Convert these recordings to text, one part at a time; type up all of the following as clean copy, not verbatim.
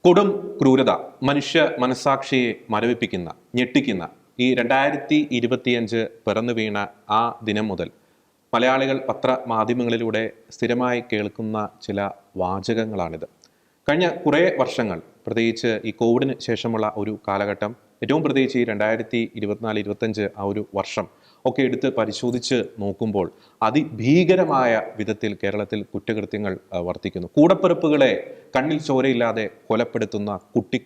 കൊടും ക്രൂരത മനുഷ്യ മനസാക്ഷിയെ മരവിപ്പിക്കുന്ന ഞെട്ടിക്കുന്ന ഈ 2025 പിറന്നു വീണ ആ ദിനം മുതൽ മലയാളികൾ പത്രമാധ്യമങ്ങളിലൂടെ സ്ഥിരമായി കേൾക്കുന്ന ചില വാചകങ്ങളാണിത്. കഴിഞ്ഞ കുറേ വർഷങ്ങൾ, പ്രത്യേകിച്ച് ഈ കോവിഡിന് ശേഷമുള്ള ഒരു കാലഘട്ടം, ഏറ്റവും പ്രത്യേകിച്ച് ഈ 2024-25 ആ ഒരു വർഷം ഒക്കെ എടുത്ത് പരിശോധിച്ച് നോക്കുമ്പോൾ അതിഭീകരമായ വിധത്തിൽ കേരളത്തിൽ കുറ്റകൃത്യങ്ങൾ വർദ്ധിക്കുന്നു. കൂടപ്പിറപ്പുകളെ കണ്ണിൽ ചോരയില്ലാതെ കൊലപ്പെടുത്തുന്ന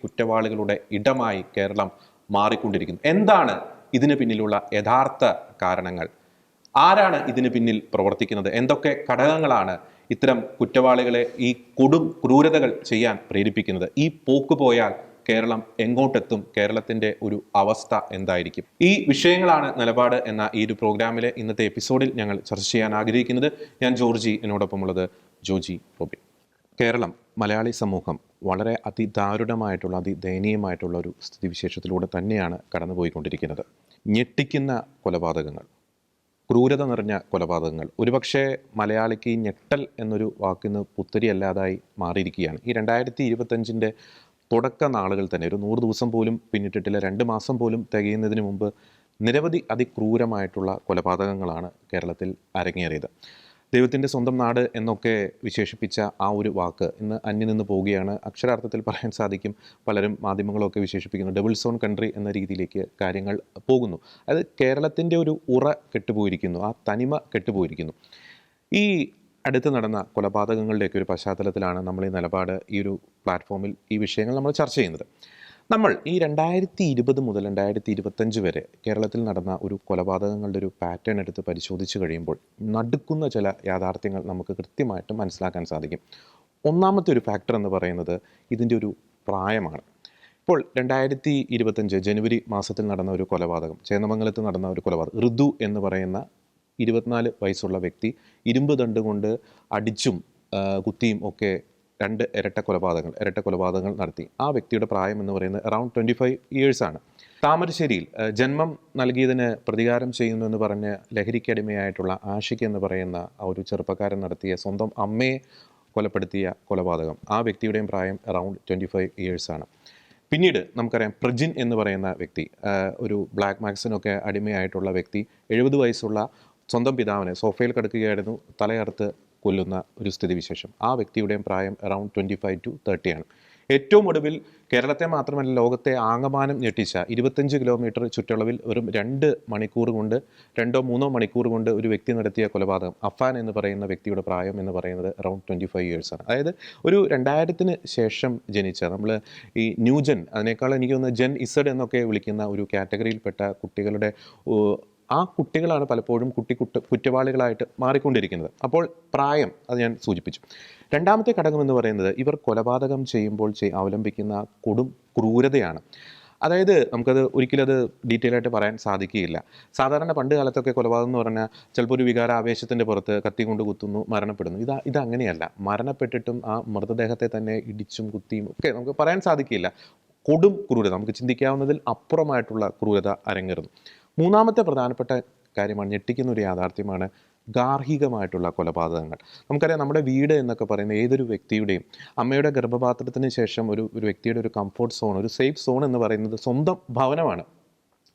കുറ്റവാളികളുടെ ഇടമായി കേരളം മാറിക്കൊണ്ടിരിക്കുന്നു. എന്താണ് ഇതിന് പിന്നിലുള്ള യഥാർത്ഥ കാരണങ്ങൾ? ആരാണ് ഇതിന് പിന്നിൽ പ്രവർത്തിക്കുന്നത്? എന്തൊക്കെ ഘടകങ്ങളാണ് ഇത്തരം കുറ്റവാളികളെ ഈ കൊടും ക്രൂരതകൾ ചെയ്യാൻ പ്രേരിപ്പിക്കുന്നത്? ഈ പോക്ക് പോയാൽ കേരളം എങ്ങോട്ടെത്തും? കേരളത്തിന്റെ ഒരു അവസ്ഥ എന്തായിരിക്കും? ഈ വിഷയങ്ങളാണ് നിലപാട് എന്ന ഈ ഒരു പ്രോഗ്രാമിലെ ഇന്നത്തെ എപ്പിസോഡിൽ ഞങ്ങൾ ചർച്ച ചെയ്യാൻ ആഗ്രഹിക്കുന്നത്. ഞാൻ ജോർജി, എന്നോടൊപ്പമുള്ളത് ജോജി റോബിൻ. കേരളം, മലയാളി സമൂഹം വളരെ അതിദാരുണമായിട്ടുള്ള, അതിദയനീയമായിട്ടുള്ള ഒരു സ്ഥിതിവിശേഷത്തിലൂടെ തന്നെയാണ് കടന്നുപോയിക്കൊണ്ടിരിക്കുന്നത്. ഞെട്ടിക്കുന്ന കൊലപാതകങ്ങൾ, ക്രൂരത നിറഞ്ഞ കൊലപാതകങ്ങൾ. ഒരുപക്ഷെ മലയാളിക്ക് ഞെട്ടൽ എന്നൊരു വാക്കിന് പുത്തരിയല്ലാതായി മാറിയിരിക്കുകയാണ്. ഈ 2025 തുടക്ക നാളുകൾ തന്നെ, ഒരു 100 ദിവസം പോലും പിന്നിട്ടിട്ടില്ല, 2 മാസം പോലും തികയുന്നതിന് മുമ്പ് നിരവധി അതിക്രൂരമായിട്ടുള്ള കൊലപാതകങ്ങളാണ് കേരളത്തിൽ അരങ്ങേറിയത്. ദൈവത്തിൻ്റെ സ്വന്തം നാട് എന്നൊക്കെ വിശേഷിപ്പിച്ച ആ ഒരു വാക്ക് ഇന്ന് അന്യം നിന്ന് പോവുകയാണ്. അക്ഷരാർത്ഥത്തിൽ പറയാൻ സാധിക്കും, പലരും മാധ്യമങ്ങളൊക്കെ വിശേഷിപ്പിക്കുന്നു ഡബിൾ സോൺ കൺട്രി എന്ന രീതിയിലേക്ക് കാര്യങ്ങൾ പോകുന്നു. അത് കേരളത്തിൻ്റെ ഒരു ഉറ കെട്ടുപോയിരിക്കുന്നു, ആ തനിമ കെട്ടുപോയിരിക്കുന്നു. ഈ അടുത്ത് നടന്ന കൊലപാതകങ്ങളുടെയൊക്കെ ഒരു പശ്ചാത്തലത്തിലാണ് നമ്മൾ ഈ നിലപാട്, ഈ ഒരു പ്ലാറ്റ്ഫോമിൽ ഈ വിഷയങ്ങൾ നമ്മൾ ചർച്ച ചെയ്യുന്നത്. നമ്മൾ ഈ 2020 മുതൽ 2025 വരെ കേരളത്തിൽ നടന്ന ഒരു കൊലപാതകങ്ങളുടെ ഒരു പാറ്റേൺ എടുത്ത് പരിശോധിച്ച് കഴിയുമ്പോൾ നടുക്കുന്ന ചില യാഥാർത്ഥ്യങ്ങൾ നമുക്ക് കൃത്യമായിട്ട് മനസ്സിലാക്കാൻ സാധിക്കും. ഒന്നാമത്തെ ഒരു ഫാക്ടർ എന്ന് പറയുന്നത് ഇതിൻ്റെ ഒരു പ്രായമാണ്. ഇപ്പോൾ 2025 ജനുവരി മാസത്തിൽ നടന്ന ഒരു കൊലപാതകം, ചേന്നമംഗലത്ത് നടന്ന ഒരു കൊലപാതകം, ഋതു എന്ന് പറയുന്ന 24 വയസ്സുള്ള വ്യക്തി ഇരുമ്പ് ദണ്ട് കൊണ്ട് അടിച്ചും കുത്തിയും ഒക്കെ 2 ഇരട്ട കൊലപാതകങ്ങൾ നടത്തി. ആ വ്യക്തിയുടെ പ്രായം എന്ന് പറയുന്നത് അറൗണ്ട് 25 years ആണ്. താമരശ്ശേരിയിൽ ജന്മം നൽകിയതിന് പ്രതികാരം ചെയ്യുന്നു എന്ന് പറഞ്ഞ് ലഹരിക്കടിമയായിട്ടുള്ള ആഷിഖ് എന്ന് പറയുന്ന ആ ഒരു ചെറുപ്പക്കാരൻ നടത്തിയ, സ്വന്തം അമ്മയെ കൊലപ്പെടുത്തിയ കൊലപാതകം, ആ വ്യക്തിയുടെയും പ്രായം അറൗണ്ട് 25 years ആണ്. പിന്നീട് നമുക്കറിയാം പ്രജിൻ എന്ന് പറയുന്ന വ്യക്തി, ഒരു ബ്ലാക്ക് മാക്സിനൊക്കെ അടിമയായിട്ടുള്ള വ്യക്തി, 70 വയസ്സുള്ള സ്വന്തം പിതാവിനെ സോഫയിൽ കിടക്കുകയായിരുന്നു തലയറുത്ത് കൊല്ലുന്ന ഒരു സ്ഥിതിവിശേഷം. ആ വ്യക്തിയുടെയും പ്രായം അറൗണ്ട് 25 to 30 ആണ്. ഏറ്റവും ഒടുവിൽ കേരളത്തെ മാത്രമല്ല ലോകത്തെ ആകമാനം ഞെട്ടിച്ച 25 കിലോമീറ്റർ ചുറ്റളവിൽ വെറും 2 മണിക്കൂർ കൊണ്ട്, 2-3 മണിക്കൂർ കൊണ്ട് ഒരു വ്യക്തി നടത്തിയ കൊലപാതകം, അഫാൻ എന്ന് പറയുന്ന വ്യക്തിയുടെ പ്രായം എന്ന് പറയുന്നത് അറൗണ്ട് 25 years ആണ്. അതായത് ഒരു 2000-ന് ശേഷം ജനിച്ച, നമ്മൾ ഈ ന്യൂജൻ, അതിനേക്കാൾ എനിക്ക് തോന്നുന്നത് ജെൻ ഇസഡ് എന്നൊക്കെ വിളിക്കുന്ന ഒരു കാറ്റഗറിയിൽപ്പെട്ട കുട്ടികളുടെ ആ കുട്ടികളാണ് പലപ്പോഴും കുറ്റവാളികളായിട്ട് മാറിക്കൊണ്ടിരിക്കുന്നത്. അപ്പോൾ പ്രായം, അത് ഞാൻ സൂചിപ്പിച്ചു. രണ്ടാമത്തെ ഘടകം എന്ന് പറയുന്നത് ഇവർ കൊലപാതകം ചെയ്യുമ്പോൾ അവലംബിക്കുന്ന കൊടും ക്രൂരതയാണ്. അതായത് നമുക്കത് ഒരിക്കലും അത് ഡീറ്റെയിൽ ആയിട്ട് പറയാൻ സാധിക്കുകയില്ല. സാധാരണ പണ്ട് കാലത്തൊക്കെ കൊലപാതകം എന്ന് പറഞ്ഞാൽ ചിലപ്പോൾ ഒരു വികാരാവേശത്തിൻ്റെ പുറത്ത് കത്തി കൊണ്ട് കുത്തുന്നു, മരണപ്പെടുന്നു. ഇതങ്ങനെയല്ല. മരണപ്പെട്ടിട്ടും ആ മൃതദേഹത്തെ തന്നെ ഇടിച്ചും കുത്തിയും ഒക്കെ നമുക്ക് പറയാൻ സാധിക്കില്ല. കൊടും ക്രൂരത, നമുക്ക് ചിന്തിക്കാവുന്നതിൽ അപ്പുറമായിട്ടുള്ള ക്രൂരത അരങ്ങേറുന്നു. മൂന്നാമത്തെ പ്രധാനപ്പെട്ട കാര്യമാണ്, ഞെട്ടിക്കുന്ന ഒരു യാഥാർത്ഥ്യമാണ് ഗാർഹികമായിട്ടുള്ള കൊലപാതകങ്ങൾ. നമുക്കറിയാം, നമ്മുടെ വീട് എന്നൊക്കെ പറയുന്ന ഏതൊരു വ്യക്തിയുടെയും, അമ്മയുടെ ഗർഭപാത്രത്തിന് ശേഷം ഒരു വ്യക്തിയുടെ ഒരു കംഫോർട്ട് സോൺ, ഒരു സേഫ് സോൺ എന്ന് പറയുന്നത് സ്വന്തം ഭവനമാണ്.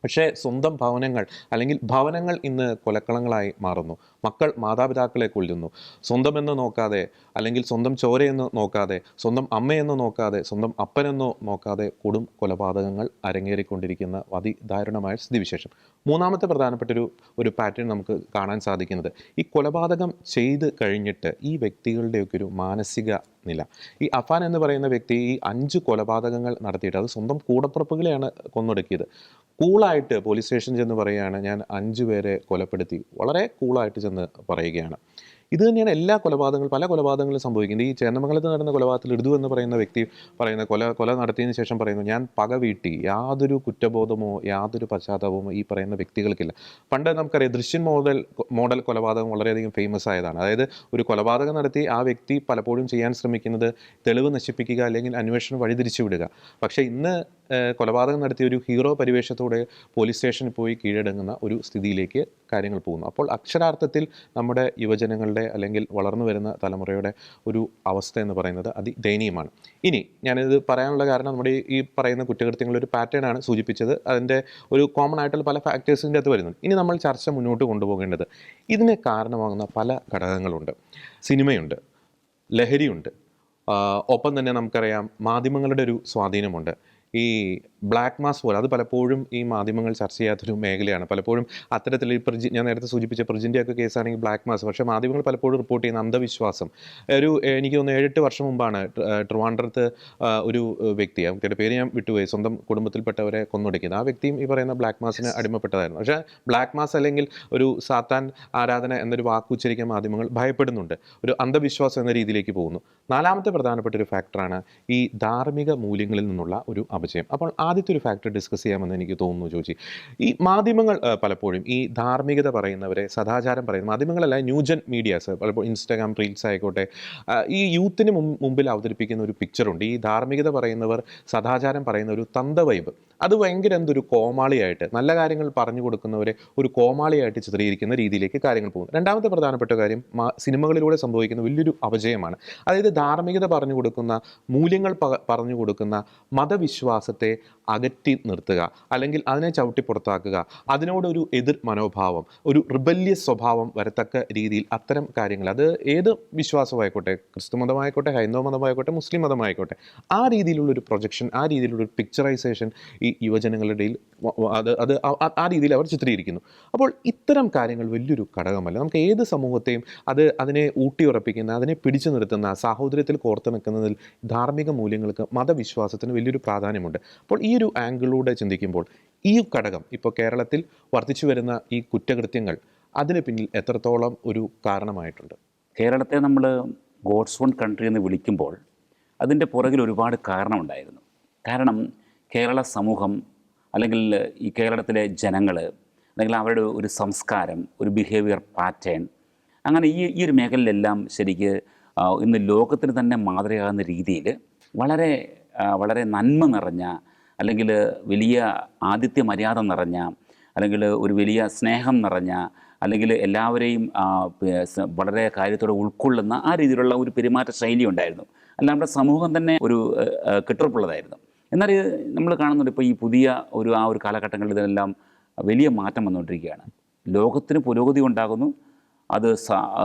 പക്ഷേ സ്വന്തം ഭവനങ്ങൾ അല്ലെങ്കിൽ ഭവനങ്ങൾ ഇന്ന് കൊലക്കളങ്ങളായി മാറുന്നു. മക്കൾ മാതാപിതാക്കളെ കൊല്ലുന്നു. സ്വന്തമെന്ന് നോക്കാതെ, അല്ലെങ്കിൽ സ്വന്തം ചോരയെന്ന് നോക്കാതെ, സ്വന്തം അമ്മയെന്ന് നോക്കാതെ, സ്വന്തം അപ്പനെന്നോ നോക്കാതെ കൊടും കൊലപാതകങ്ങൾ അരങ്ങേറിക്കൊണ്ടിരിക്കുന്ന അതിദാരുണമായ സ്ഥിതിവിശേഷം. മൂന്നാമത്തെ പ്രധാനപ്പെട്ട ഒരു പാറ്റേൺ നമുക്ക് കാണാൻ സാധിക്കുന്നത്, ഈ കൊലപാതകം ചെയ്ത് കഴിഞ്ഞിട്ട് ഈ വ്യക്തികളുടെയൊക്കെ ഒരു മാനസിക നില. ഈ അഫാൻ എന്ന് പറയുന്ന വ്യക്തി ഈ 5 കൊലപാതകങ്ങൾ നടത്തിയിട്ട്, അത് സ്വന്തം കൂടപ്പുറപ്പുകളെയാണ് കൊന്നൊടുക്കിയത്. കൂളായിട്ട് പോലീസ് സ്റ്റേഷനിൽ ചെന്ന് പറയുകയാണ്, ഞാൻ 5 പേരെ കൊലപ്പെടുത്തി. വളരെ കൂളായിട്ട് ചെന്ന് പറയുകയാണ്. ഇത് തന്നെയാണ് എല്ലാ പല കൊലപാതകങ്ങളും സംഭവിക്കുന്നത്. ഈ ചേന്നമംഗലത്ത് നടന്ന കൊലപാതകത്തിൽ ഋതു എന്ന് പറയുന്ന വ്യക്തി പറയുന്ന, കൊല നടത്തിയതിന് ശേഷം പറയുന്നു, ഞാൻ പക വീട്ടി. യാതൊരു കുറ്റബോധമോ യാതൊരു പശ്ചാത്താപമോ ഈ പറയുന്ന വ്യക്തികൾക്കില്ല. പണ്ട് നമുക്കറിയാം ദൃശ്യൻ മോഡൽ കൊലപാതകം വളരെയധികം ഫേമസ് ആയതാണ്. അതായത് ഒരു കൊലപാതകം നടത്തി ആ വ്യക്തി പലപ്പോഴും ചെയ്യാൻ ശ്രമിക്കുന്നത് തെളിവ് നശിപ്പിക്കുക, അല്ലെങ്കിൽ അന്വേഷണം വഴിതിരിച്ചു വിടുക. പക്ഷേ ഇന്ന് കൊലപാതകം നടത്തിയ ഒരു ഹീറോ പരിവേഷത്തോടെ പോലീസ് സ്റ്റേഷനിൽ പോയി കീഴടങ്ങുന്ന ഒരു സ്ഥിതിയിലേക്ക് കാര്യങ്ങൾ പോകുന്നു. അപ്പോൾ അക്ഷരാർത്ഥത്തിൽ നമ്മുടെ യുവജനങ്ങളുടെ അല്ലെങ്കിൽ വളർന്നു വരുന്ന തലമുറയുടെ ഒരു അവസ്ഥ എന്ന് പറയുന്നത് അതിദയനീയമാണ്. ഇനി ഞാനിത് പറയാനുള്ള കാരണം നമ്മുടെ ഈ പറയുന്ന കുറ്റകൃത്യങ്ങളുടെ ഒരു പാറ്റേൺ ആണ് സൂചിപ്പിച്ചത്. അതിൻ്റെ ഒരു കോമൺ ആയിട്ടുള്ള പല ഫാക്ടേഴ്സിൻ്റെ അകത്ത് വരുന്നുണ്ട്. ഇനി നമ്മൾ ചർച്ച മുന്നോട്ട് കൊണ്ടുപോകേണ്ടത് ഇതിന് കാരണമാകുന്ന പല ഘടകങ്ങളുണ്ട്. സിനിമയുണ്ട്, ലഹരിയുണ്ട്, ഒപ്പം തന്നെ നമുക്കറിയാം മാധ്യമങ്ങളുടെ ഒരു സ്വാധീനമുണ്ട്. ഈ ബ്ലാക്ക് മാസ് പോലെ അത് പലപ്പോഴും ഈ മാധ്യമങ്ങൾ ചർച്ച ചെയ്യാത്തൊരു മേഖലയാണ്. പലപ്പോഴും അത്തരത്തിൽ ഞാൻ നേരത്തെ സൂചിപ്പിച്ച പ്രജിൻ്റെയൊക്കെ കേസാണെങ്കിൽ ബ്ലാക്ക് മാസ്, പക്ഷേ മാധ്യമങ്ങൾ പലപ്പോഴും റിപ്പോർട്ട് ചെയ്യുന്ന അന്ധവിശ്വാസം. എനിക്ക് തോന്നുന്നു 7-8 വർഷം മുമ്പാണ് ട്രിവാൻഡ്രത്ത് ഒരു വ്യക്തി, അവരുടെ പേര് ഞാൻ വിട്ടുപോയി, സ്വന്തം കുടുംബത്തിൽപ്പെട്ടവരെ കൊന്നൊടുക്കിയത്. ആ വ്യക്തിയും ഈ പറയുന്ന ബ്ലാക്ക് മാസിന് അടിമപ്പെട്ടതായിരുന്നു. പക്ഷേ ബ്ലാക്ക് മാസ് അല്ലെങ്കിൽ ഒരു സാത്താൻ ആരാധന എന്നൊരു വാക്ക് ഉച്ചരിക്കാൻ മാധ്യമങ്ങൾ ഭയപ്പെടുന്നുണ്ട്. ഒരു അന്ധവിശ്വാസം എന്ന രീതിയിലേക്ക് പോകുന്നു. നാലാമത്തെ പ്രധാനപ്പെട്ട ഒരു ഫാക്ടറാണ് ഈ ധാർമ്മിക മൂല്യങ്ങളിൽ നിന്നുള്ള ഒരു അപജയം. അപ്പോൾ ആദ്യത്തെ ഒരു ഫാക്ടർ ഡിസ്കസ് ചെയ്യാമെന്ന് എനിക്ക് തോന്നുന്നു ജോജി. ഈ മാധ്യമങ്ങൾ പലപ്പോഴും ഈ ധാർമ്മികത പറയുന്നവരെ, സദാചാരം പറയുന്ന മാധ്യമങ്ങളല്ല, ന്യൂജൻ മീഡിയാസ്, പലപ്പോഴും ഇൻസ്റ്റാഗ്രാം റീൽസ് ആയിക്കോട്ടെ, ഈ യൂത്തിന് മുമ്പിൽ അവതരിപ്പിക്കുന്ന ഒരു പിക്ചറുണ്ട്. ഈ ധാർമ്മികത പറയുന്നവർ, സദാചാരം പറയുന്ന ഒരു തന്തവൈബ്, അത് ഭയങ്കര എന്തൊരു കോമാളിയായിട്ട്, നല്ല കാര്യങ്ങൾ പറഞ്ഞു കൊടുക്കുന്നവരെ ഒരു കോമാളിയായിട്ട് ചിത്രീകരിക്കുന്ന രീതിയിലേക്ക് കാര്യങ്ങൾ പോകുന്നു. രണ്ടാമത്തെ പ്രധാനപ്പെട്ട കാര്യം സിനിമകളിലൂടെ സംഭവിക്കുന്ന വലിയൊരു അപജയമാണ്. അതായത് ധാർമ്മികത പറഞ്ഞു കൊടുക്കുന്ന, മൂല്യങ്ങൾ പറഞ്ഞു കൊടുക്കുന്ന മതവിശ്വാസത്തെ അകറ്റി നിർത്തുക, അല്ലെങ്കിൽ അതിനെ ചവിട്ടി പുറത്താക്കുക, അതിനോടൊരു എതിർ മനോഭാവം, ഒരു റിബല്യസ് സ്വഭാവം വരത്തക്ക രീതിയിൽ അത്തരം കാര്യങ്ങൾ, അത് ഏത് വിശ്വാസമായിക്കോട്ടെ, ക്രിസ്തു മതമായിക്കോട്ടെ, ഹൈന്ദവ മതമായിക്കോട്ടെ, മുസ്ലിം മതമായിക്കോട്ടെ, ആ രീതിയിലുള്ളൊരു പ്രൊജക്ഷൻ, ആ രീതിയിലുള്ളൊരു പിക്ചറൈസേഷൻ ഈ യുവജനങ്ങളുടെ ഇടയിൽ ആ രീതിയിൽ അവർ ചിത്രീകരിക്കുന്നു. അപ്പോൾ ഇത്തരം കാര്യങ്ങൾ വലിയൊരു ഘടകമല്ല. നമുക്ക് ഏത് സമൂഹത്തെയും അതിനെ ഊട്ടിയുറപ്പിക്കുന്ന, അതിനെ പിടിച്ചു നിർത്തുന്ന, സാഹോദര്യത്തിൽ കോർത്തു നിൽക്കുന്നതിൽ ധാർമ്മിക മൂല്യങ്ങൾക്ക്, മതവിശ്വാസത്തിന് വലിയൊരു പ്രാധാന്യമുണ്ട്. അപ്പോൾ ഈ ഒരു ആംഗിളിലൂടെ ചിന്തിക്കുമ്പോൾ ഈ ഘടകം ഇപ്പോൾ കേരളത്തിൽ വർദ്ധിച്ചു വരുന്ന ഈ കുറ്റകൃത്യങ്ങൾ അതിന് പിന്നിൽ എത്രത്തോളം ഒരു കാരണമായിട്ടുണ്ട്? കേരളത്തെ നമ്മൾ ഗോഡ്സ് ഓൺ കൺട്രി എന്ന് വിളിക്കുമ്പോൾ അതിൻ്റെ പുറകിൽ ഒരുപാട് കാരണമുണ്ടായിരുന്നു. കാരണം കേരള സമൂഹം, അല്ലെങ്കിൽ ഈ കേരളത്തിലെ ജനങ്ങൾ, അല്ലെങ്കിൽ അവരുടെ ഒരു സംസ്കാരം, ഒരു ബിഹേവിയർ പാറ്റേൺ, അങ്ങനെ ഈ ഒരു മേഖലയിലെല്ലാം ശരിക്ക് ഇന്ന് ലോകത്തിന് തന്നെ മാതൃകയാകുന്ന രീതിയിൽ വളരെ വളരെ നന്മ നിറഞ്ഞ, അല്ലെങ്കിൽ വലിയ ആതിഥ്യ മര്യാദ നിറഞ്ഞ, അല്ലെങ്കിൽ ഒരു വലിയ സ്നേഹം നിറഞ്ഞ, അല്ലെങ്കിൽ എല്ലാവരെയും വളരെ കാര്യത്തോടെ ഉൾക്കൊള്ളുന്ന ആ രീതിയിലുള്ള ഒരു പെരുമാറ്റ ശൈലി ഉണ്ടായിരുന്നു. അല്ല, നമ്മുടെ സമൂഹം തന്നെ ഒരു കെട്ടുറപ്പുള്ളതായിരുന്നു. എന്നാൽ നമ്മൾ കാണുന്നുണ്ട് ഇപ്പോൾ ഈ പുതിയ ആ ഒരു കാലഘട്ടങ്ങളിൽ ഇതെല്ലാം വലിയ മാറ്റം വന്നുകൊണ്ടിരിക്കുകയാണ്. ലോകത്തിന് പുരോഗതി ഉണ്ടാകുന്നു, അത്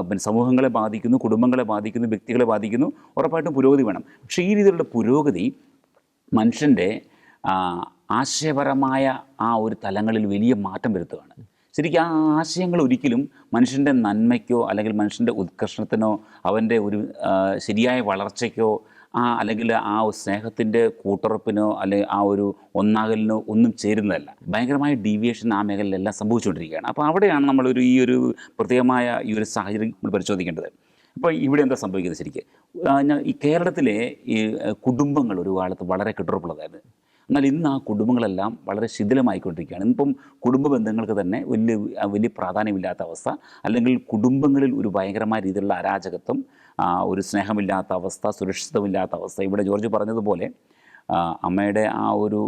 പിന്നെ സമൂഹങ്ങളെ ബാധിക്കുന്നു, കുടുംബങ്ങളെ ബാധിക്കുന്നു, വ്യക്തികളെ ബാധിക്കുന്നു. ഉറപ്പായിട്ടും പുരോഗതി വേണം. പക്ഷേ ഈ രീതിയിലുള്ള പുരോഗതി മനുഷ്യൻ്റെ ആശയപരമായ ആ ഒരു തലങ്ങളിൽ വലിയ മാറ്റം വരുത്തുകയാണ്. ശരിക്കും ആ ആശയങ്ങൾ ഒരിക്കലും മനുഷ്യൻ്റെ നന്മയ്ക്കോ, അല്ലെങ്കിൽ മനുഷ്യൻ്റെ ഉത്കർഷണത്തിനോ, അവൻ്റെ ഒരു ശരിയായ വളർച്ചയ്ക്കോ, അല്ലെങ്കിൽ ആ സ്നേഹത്തിൻ്റെ കൂട്ടുറപ്പിനോ, അല്ലെങ്കിൽ ആ ഒരു ഒന്നാകലിനോ ഒന്നും ചേരുന്നതല്ല. ഭയങ്കരമായ ഡീവിയേഷൻ ആ മേഖലയിലെല്ലാം സംഭവിച്ചുകൊണ്ടിരിക്കുകയാണ്. അപ്പോൾ അവിടെയാണ് നമ്മളൊരു ഈ ഒരു പ്രത്യേകമായ ഈ ഒരു സാഹചര്യം നമ്മൾ പരിശോധിക്കേണ്ടത്. അപ്പോൾ ഇവിടെ എന്താ സംഭവിക്കുന്നത്? ശരിക്കും ഈ കേരളത്തിലെ ഈ കുടുംബങ്ങൾ ഒരു കാലത്ത് വളരെ കെട്ടുറപ്പുള്ളതായിരുന്നു. എന്നാൽ ഇന്ന് ആ കുടുംബങ്ങളെല്ലാം വളരെ ശിഥിലമായിക്കൊണ്ടിരിക്കുകയാണ്. ഇന്നിപ്പം കുടുംബ ബന്ധങ്ങൾക്ക് തന്നെ വലിയ പ്രാധാന്യമില്ലാത്ത അവസ്ഥ, അല്ലെങ്കിൽ കുടുംബങ്ങളിൽ ഒരു ഭയങ്കരമായ രീതിയിലുള്ള അരാജകത്വം, ഒരു സ്നേഹമില്ലാത്ത അവസ്ഥ, സുരക്ഷിതമില്ലാത്ത അവസ്ഥ. ഇവിടെ ജോർജ് പറഞ്ഞതുപോലെ അമ്മയുടെ ആ ഒരു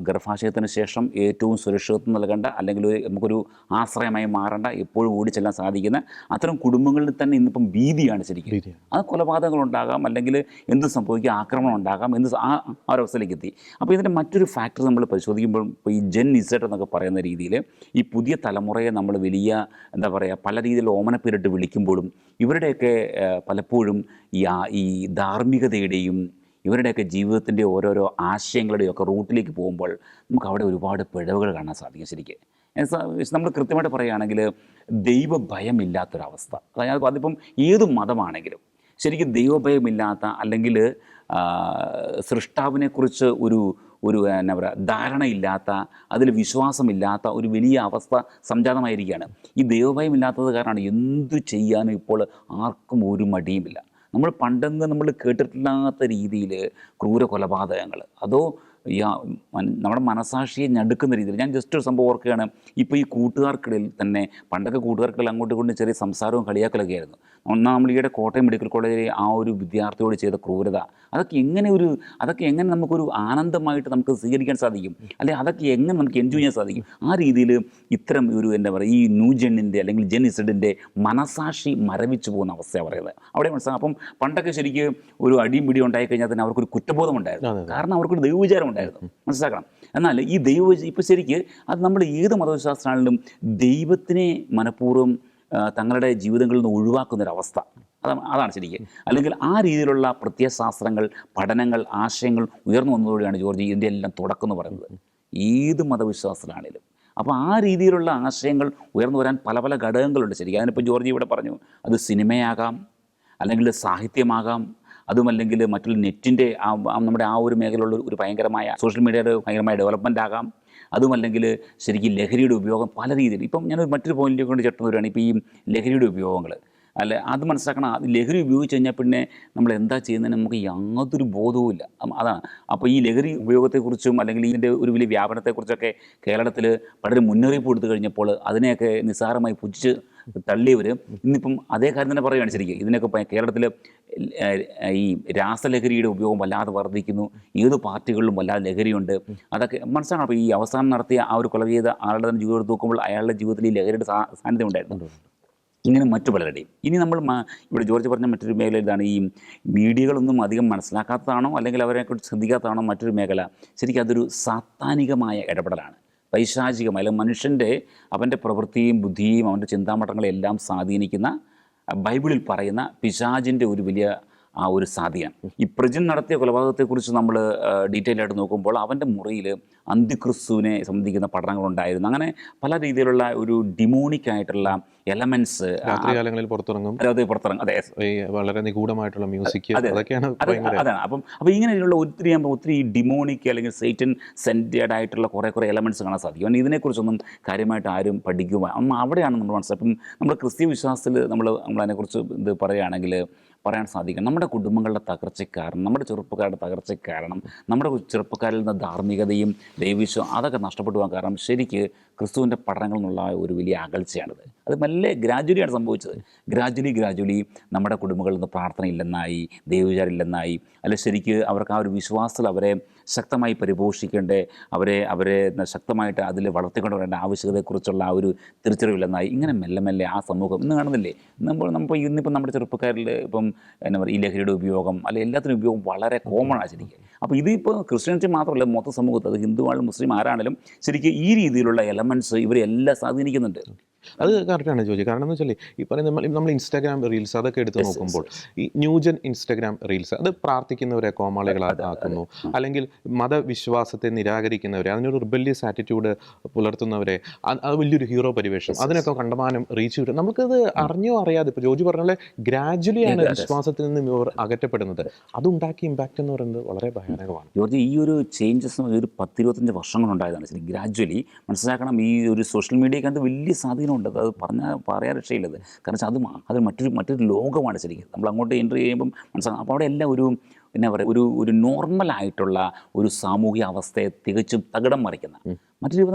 ഗർഭാശയത്തിന് ശേഷം ഏറ്റവും സുരക്ഷിതത്വം നൽകേണ്ട, അല്ലെങ്കിൽ നമുക്കൊരു ആശ്രയമായി മാറേണ്ട, എപ്പോഴും ഓടിച്ചെല്ലാൻ സാധിക്കുന്ന അത്തരം കുടുംബങ്ങളിൽ തന്നെ ഇന്നിപ്പം ഭീതിയാണ് ശരിക്കും. അത് കൊലപാതകങ്ങളുണ്ടാകാം, അല്ലെങ്കിൽ എന്ത് സംഭവിക്കുക, ആക്രമണം ഉണ്ടാകാം, ആ ഒരവസ്ഥയിലേക്ക് എത്തി. അപ്പോൾ ഇതിൻ്റെ മറ്റൊരു ഫാക്ടർ നമ്മൾ പരിശോധിക്കുമ്പോൾ, ഇപ്പോൾ ഈ ജെൻ ഇസഡ് എന്നൊക്കെ പറയുന്ന രീതിയിൽ ഈ പുതിയ തലമുറയെ നമ്മൾ വലിയ എന്താ പറയുക, പല രീതിയിൽ ഓമനപ്പേരിട്ട് വിളിക്കുമ്പോഴും ഇവരുടെയൊക്കെ പലപ്പോഴും ഈ ധാർമ്മികതയുടെയും ഇവരുടെയൊക്കെ ജീവിതത്തിൻ്റെ ഓരോരോ ആശയങ്ങളുടെയൊക്കെ റൂട്ടിലേക്ക് പോകുമ്പോൾ നമുക്ക് അവിടെ ഒരുപാട് പിഴവുകൾ കാണാൻ സാധിക്കും. ശരിക്കും നമ്മൾ കൃത്യമായിട്ട് പറയുകയാണെങ്കിൽ ദൈവഭയമില്ലാത്തൊരവസ്ഥ, അതായത് അതിപ്പം ഏത് മതമാണെങ്കിലും ശരിക്കും ദൈവഭയമില്ലാത്ത, അല്ലെങ്കിൽ സൃഷ്ടാവിനെക്കുറിച്ച് ഒരു എന്നാ പറയുക, ധാരണയില്ലാത്ത, അതിൽ വിശ്വാസമില്ലാത്ത ഒരു വലിയ അവസ്ഥ സംജാതമായിരിക്കുകയാണ്. ഈ ദൈവഭയമില്ലാത്തത് കാരണമാണ് എന്തു ചെയ്യാനും ഇപ്പോൾ ആർക്കും ഒരു മടിയുമില്ല. നമ്മൾ പണ്ടെന്ന് നമ്മൾ കേട്ടിട്ടില്ലാത്ത രീതിയിൽ ക്രൂര കൊലപാതകങ്ങൾ, അതോ നമ്മുടെ മനസാക്ഷിയെ ഞടുക്കുന്ന രീതിയിൽ. ഞാൻ ജസ്റ്റ് ഒരു സംഭവം ഓർക്കുകയാണ്. ഇപ്പോൾ ഈ കൂട്ടുകാർക്കിടയിൽ തന്നെ, പണ്ടൊക്കെ കൂട്ടുകാർക്കിടയിൽ അങ്ങോട്ടും ഇങ്ങോട്ടും ചെറിയ സംസാരവും കളിയാക്കലൊക്കെ ആയിരുന്നു. നമ്മൾ ഈയിടെ കോട്ടയം മെഡിക്കൽ കോളേജിലെ ആ ഒരു വിദ്യാർത്ഥിയോട് ചെയ്ത ക്രൂരത, അതൊക്കെ എങ്ങനെ നമുക്കൊരു ആനന്ദമായിട്ട് നമുക്ക് സ്വീകരിക്കാൻ സാധിക്കും, അല്ലെങ്കിൽ അതൊക്കെ എങ്ങനെ നമുക്ക് എൻജോയ് ചെയ്യാൻ സാധിക്കും? ആ രീതിയിൽ ഇത്തരം ഒരു എന്താ പറയുക, ഈ ന്യൂ ജെന്നിൻ്റെ അല്ലെങ്കിൽ ജെൻ ഇസഡിൻ്റെ മനസാക്ഷി മരവിച്ചു പോകുന്ന അവസ്ഥയാണ് പറയുന്നത്. അവിടെ മനസ്സിലാക്കാം. അപ്പം പണ്ടൊക്കെ ശരിക്കും ഒരു അടിയും പിടിയും ഉണ്ടായി കഴിഞ്ഞാൽ തന്നെ അവർക്കൊരു കുറ്റബോധം ഉണ്ടായിരുന്നു, കാരണം അവർക്കൊരു ദൈവവിചാരം ഉണ്ടായിരുന്നു. മനസ്സിലാക്കണം. എന്നാൽ ഈ ഇപ്പോൾ ശരിക്ക് അത് നമ്മൾ ഏത് മതവിശ്വാസത്തിനാണെങ്കിലും ദൈവത്തിനെ മനഃപൂർവ്വം തങ്ങളുടെ ജീവിതങ്ങളിൽ നിന്ന് ഒഴിവാക്കുന്നൊരവസ്ഥ, അതാണ് ശരിക്കും. അല്ലെങ്കിൽ ആ രീതിയിലുള്ള പ്രത്യയശാസ്ത്രങ്ങൾ, പഠനങ്ങൾ, ആശയങ്ങൾ ഉയർന്നു വന്നതോടെയാണ് ജോർജ് ഇതിൻ്റെ എല്ലാം തുടക്കം എന്ന് പറയുന്നത്, ഏത് മതവിശ്വാസത്തിലാണെങ്കിലും. അപ്പോൾ ആ രീതിയിലുള്ള ആശയങ്ങൾ ഉയർന്നു വരാൻ പല പല ഘടകങ്ങളുണ്ട് ശരിക്കും. അതിനിപ്പോൾ ജോർജ് ഇവിടെ പറഞ്ഞു, അത് സിനിമയാകാം, അല്ലെങ്കിൽ സാഹിത്യമാകാം, അതുമല്ലെങ്കിൽ മറ്റുള്ള നെറ്റിൻ്റെ നമ്മുടെ ആ ഒരു മേഖലയിലുള്ള ഒരു ഭയങ്കരമായ സോഷ്യൽ മീഡിയയുടെ ഭയങ്കരമായ ഡെവലപ്മെൻ്റ് ആകാം, അതുമല്ലെങ്കിൽ ശരിക്കും ലഹരിയുടെ ഉപയോഗം പല രീതിയിൽ. ഇപ്പം ഞാനൊരു മറ്റൊരു പോയിന്റിലേക്ക് കൊണ്ട് ചേർന്ന് വരികയാണ്. ഇപ്പോൾ ഈ ലഹരിയുടെ ഉപയോഗങ്ങൾ അത് മനസ്സിലാക്കണം. അത് ലഹരി ഉപയോഗിച്ച് കഴിഞ്ഞാൽ പിന്നെ നമ്മൾ എന്താ ചെയ്യുന്നതിന് നമുക്ക് യാതൊരു ബോധവുമില്ല. അതാണ്. അപ്പോൾ ഈ ലഹരി ഉപയോഗത്തെക്കുറിച്ചും അല്ലെങ്കിൽ ഇതിൻ്റെ ഒരു വലിയ വ്യാപനത്തെക്കുറിച്ചൊക്കെ കേരളത്തിൽ പലരും മുന്നറിയിപ്പ് കൊടുത്തു കഴിഞ്ഞപ്പോൾ അതിനെയൊക്കെ നിസ്സാരമായി പുച്ഛിച്ച് തള്ളിയവർ ഇന്നിപ്പം അതേ കാര്യം തന്നെ പറയുകയാണ് ശരിക്കും. ഇതിനൊക്കെ കേരളത്തിൽ ഈ രാസലഹരിയുടെ ഉപയോഗം വല്ലാതെ വർദ്ധിക്കുന്നു, ഏത് പാർട്ടികളിലും വല്ലാതെ ലഹരിയുണ്ട്, അതൊക്കെ മനസ്സിലാക്കണം. അപ്പോൾ ഈ അവസാനം നടത്തിയ ആ ഒരു കൊല ചെയ്ത ആളുടെ തന്നെ ജീവിതം നോക്കുമ്പോൾ അയാളുടെ ജീവിതത്തിൽ ഈ ലഹരിയുടെ സാന്നിധ്യം ഉണ്ടായിരുന്നു. ഇങ്ങനെ മറ്റു പലരുടെയും. ഇനി നമ്മൾ ഇവിടെ ജോർജ് പറഞ്ഞ മറ്റൊരു മേഖല ഇതാണ്, ഈ മീഡിയകളൊന്നും അധികം മനസ്സിലാക്കാത്തതാണോ അല്ലെങ്കിൽ അവരെക്കുറിച്ച് ശ്രദ്ധിക്കാത്തതാണോ മറ്റൊരു മേഖല, ശരിക്കും അതൊരു സാത്താനികമായ ഇടപെടലാണ്, പൈശാചികമായ, അല്ലെങ്കിൽ മനുഷ്യൻ്റെ അവൻ്റെ പ്രവൃത്തിയും ബുദ്ധിയും അവൻ്റെ ചിന്താമട്ടങ്ങളെല്ലാം സ്വാധീനിക്കുന്ന, ബൈബിളിൽ പറയുന്ന പിശാചിൻ്റെ ഒരു വലിയ ആ ഒരു സ്വാധീനം. ഈ പ്രജിൻ നടത്തിയ കൊലപാതകത്തെക്കുറിച്ച് നമ്മൾ ഡീറ്റെയിൽ ആയിട്ട് നോക്കുമ്പോൾ അവൻ്റെ മുറിയിൽ അന്തിക്രിസ്തുവിനെ സംബന്ധിക്കുന്ന പഠനങ്ങളുണ്ടായിരുന്നു. അങ്ങനെ പല രീതിയിലുള്ള ഒരു ഡിമോണിക് ആയിട്ടുള്ള എലമെന്റ്സ് രാത്രികാലങ്ങളിൽ പുറത്തിറങ്ങും. അതെ, വളരെ നിഗൂഢമായിട്ടുള്ള മ്യൂസിക്, അതൊക്കെയാണ്. അതാണ്. അപ്പോൾ ഇങ്ങനെയുള്ള ഒത്തിരി ഡിമോണിക് അല്ലെങ്കിൽ സൈറ്റൻ സെൻറ്റേഡ് ആയിട്ടുള്ള കുറേ എലമെന്റ്സ് കാണാൻ സാധിക്കും. കാരണം ഇതിനെക്കുറിച്ചൊന്നും കാര്യമായിട്ട് ആരും പഠിക്കുക, അവിടെയാണ് നമ്മൾ മനസ്സിലാക്കും. നമ്മുടെ ക്രിസ്തീയ വിശ്വാസത്തിൽ നമ്മളതിനെക്കുറിച്ച് ഇത് പറയുകയാണെങ്കിൽ പറയാൻ സാധിക്കും, നമ്മുടെ കുടുംബങ്ങളുടെ തകർച്ചയ്ക്ക് കാരണം, നമ്മുടെ ചെറുപ്പക്കാരുടെ തകർച്ചയ്ക്ക് കാരണം, നമ്മുടെ ചെറുപ്പക്കാരിൽ നിന്ന് ധാർമ്മികതയും ദൈവവിശ്വാസം അതൊക്കെ നഷ്ടപ്പെട്ടു പോകാൻ കാരണം ശരിക്ക് ക്രിസ്തുവിൻ്റെ പഠനങ്ങളിൽ നിന്നുള്ള ഒരു വലിയ അകൽച്ചയാണിത്. അത് മെല്ലെ ഗ്രാജുവലിയാണ് സംഭവിച്ചത്. ഗ്രാജുവലി നമ്മുടെ കുടുംബങ്ങളിൽ നിന്ന് പ്രാർത്ഥന ഇല്ലെന്നായി, ദൈവവിചാരം ഇല്ലെന്നായി, അല്ലെ ശരിക്ക് അവർക്ക് ആ ഒരു വിശ്വാസത്തിൽ അവരെ ശക്തമായി പരിപോഷിക്കേണ്ടേ, അവരെ ശക്തമായിട്ട് അതിൽ വളർത്തിക്കൊണ്ടുവരേണ്ട ആവശ്യകതയെക്കുറിച്ചുള്ള ആ ഒരു തിരിച്ചറിവില്ലെന്നായി. ഇങ്ങനെ മെല്ലെ ആ സമൂഹം ഇന്ന് കാണുന്നില്ലേ. ഇന്നിപ്പം നമ്മുടെ ചെറുപ്പക്കാരിൽ ഇപ്പം എന്താ പറയുക, ഈ ലഹരിയുടെ ഉപയോഗം അല്ലെ എല്ലാത്തിനും ഉപയോഗം വളരെ കോമൺ ആണ് ശരിക്കും. അപ്പോൾ ഇതിപ്പോൾ ക്രിസ്ത്യാനിറ്റി മാത്രമല്ല, മൊത്തം സമൂഹത്തിൽ അത് ഹിന്ദു ആണെങ്കിലും മുസ്ലിം ആരാണെങ്കിലും ശരിക്കും ഈ രീതിയിലുള്ള എലമെൻറ്റ്സ് ഇവരെല്ലാം സ്വാധീനിക്കുന്നുണ്ട്. അത് കറക്റ്റാണ് ജോജി. കാരണം എന്ന് വെച്ചാൽ ഈ പറയുന്ന നമ്മൾ ഇൻസ്റ്റാഗ്രാം റീൽസ് അതൊക്കെ എടുത്ത് നോക്കുമ്പോൾ ഈ ന്യൂജൻ ഇൻസ്റ്റാഗ്രാം റീൽസ് അത് പ്രാർത്ഥിക്കുന്നവരെ കോമാളികളാക്കുന്നു, അല്ലെങ്കിൽ മതവിശ്വാസത്തെ നിരാകരിക്കുന്നവരെ, അതിനൊരു റിബല്യസ് ആറ്റിറ്റ്യൂഡ് പുലർത്തുന്നവരെ അത് വലിയൊരു ഹീറോ പരിവേഷം, അതിനൊക്കെ കണ്ടമാനം റീച്ച് കിട്ടും. നമുക്കത് അറിഞ്ഞോ അറിയാതെ, ഇപ്പോൾ ജോജി പറഞ്ഞ പോലെ ഗ്രാജുവലിയാണ് വിശ്വാസത്തിൽ നിന്ന് ഇവർ അകറ്റപ്പെടുന്നത്. അതുണ്ടാക്കിയ ഇമ്പാക്റ്റ് എന്ന് പറയുന്നത് വളരെ ഭയാനകമാണ്. ജോർജ്, ഈ ഒരു ചേഞ്ചസ് ഒരു 10-25 വർഷങ്ങളുണ്ടായതാണ് ശരി. ഗ്രാജുവലി മനസ്സിലാക്കണം, ഈ ഒരു സോഷ്യൽ മീഡിയക്കകത്ത് വലിയ സ്വാധീനം ഉണ്ട്. അത് പറയാൻ രക്ഷയില്ലത്. കാരണം അത് മറ്റൊരു ലോകമാണ് ശരിക്കും. നമ്മൾ അങ്ങോട്ട് എൻട്രി ചെയ്യുമ്പം മനസ്സിലാക്കാം. അപ്പോൾ അവിടെ എല്ലാം എന്താ പറയുക, ഒരു നോർമലായിട്ടുള്ള ഒരു സാമൂഹിക അവസ്ഥയെ തികച്ചും തകിടം മറിക്കുന്ന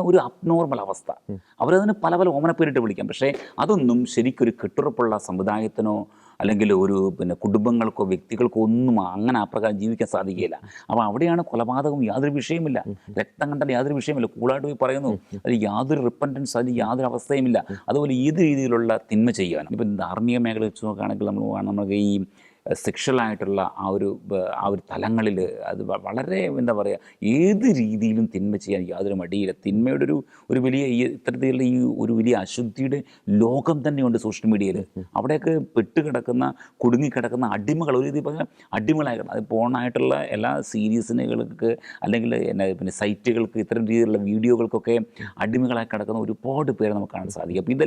ഒരു അബ്നോർമൽ അവസ്ഥ. അവരതിന് പല ഓമനപ്പേരിട്ട് വിളിക്കാം. പക്ഷേ അതൊന്നും ശരിക്കൊരു കെട്ടുറപ്പുള്ള സമുദായത്തിനോ അല്ലെങ്കിൽ കുടുംബങ്ങൾക്കോ വ്യക്തികൾക്കോ ഒന്നും അങ്ങനെ അപ്രകാരം ജീവിക്കാൻ സാധിക്കുകയില്ല. അപ്പോൾ അവിടെയാണ് കൊലപാതകം യാതൊരു വിഷയമില്ല, രക്തം കണ്ടാൽ യാതൊരു വിഷയമില്ല, കൂളായിട്ട് പോയി പറയുന്നു, അതിൽ യാതൊരു റിപ്പൻറ്റൻസ്, അതിൽ യാതൊരു അവസ്ഥയുമില്ല. അതുപോലെ ഏത് രീതിയിലുള്ള തിന്മ ചെയ്യാനും. ഇപ്പം ധാർമ്മിക മേഖല വെച്ച് നോക്കുകയാണെങ്കിൽ നമുക്ക് ഈ സെക്ഷലായിട്ടുള്ള ആ ഒരു തലങ്ങളിൽ അത് വളരെ എന്താ പറയുക, ഏത് രീതിയിലും തിന്മ ചെയ്യാൻ യാതൊരു മടിയില്ല. തിന്മയുടെ ഒരു വലിയ ഇത്തരത്തിലുള്ള ഈ ഒരു വലിയ അശുദ്ധിയുടെ ലോകം തന്നെയുണ്ട് സോഷ്യൽ മീഡിയയിൽ. അവിടെയൊക്കെ കുടുങ്ങിക്കിടക്കുന്ന അടിമകൾ, ഒരു രീതിയിൽ പറഞ്ഞാൽ അടിമകളായിക്കണം. അത് പോണായിട്ടുള്ള എല്ലാ സീരീസിനുകൾക്ക് അല്ലെങ്കിൽ സൈറ്റുകൾക്ക്, ഇത്തരം രീതിയിലുള്ള വീഡിയോകൾക്കൊക്കെ അടിമകളായി കിടക്കുന്ന ഒരുപാട് പേരെ നമുക്ക് കാണാൻ സാധിക്കും. അപ്പോൾ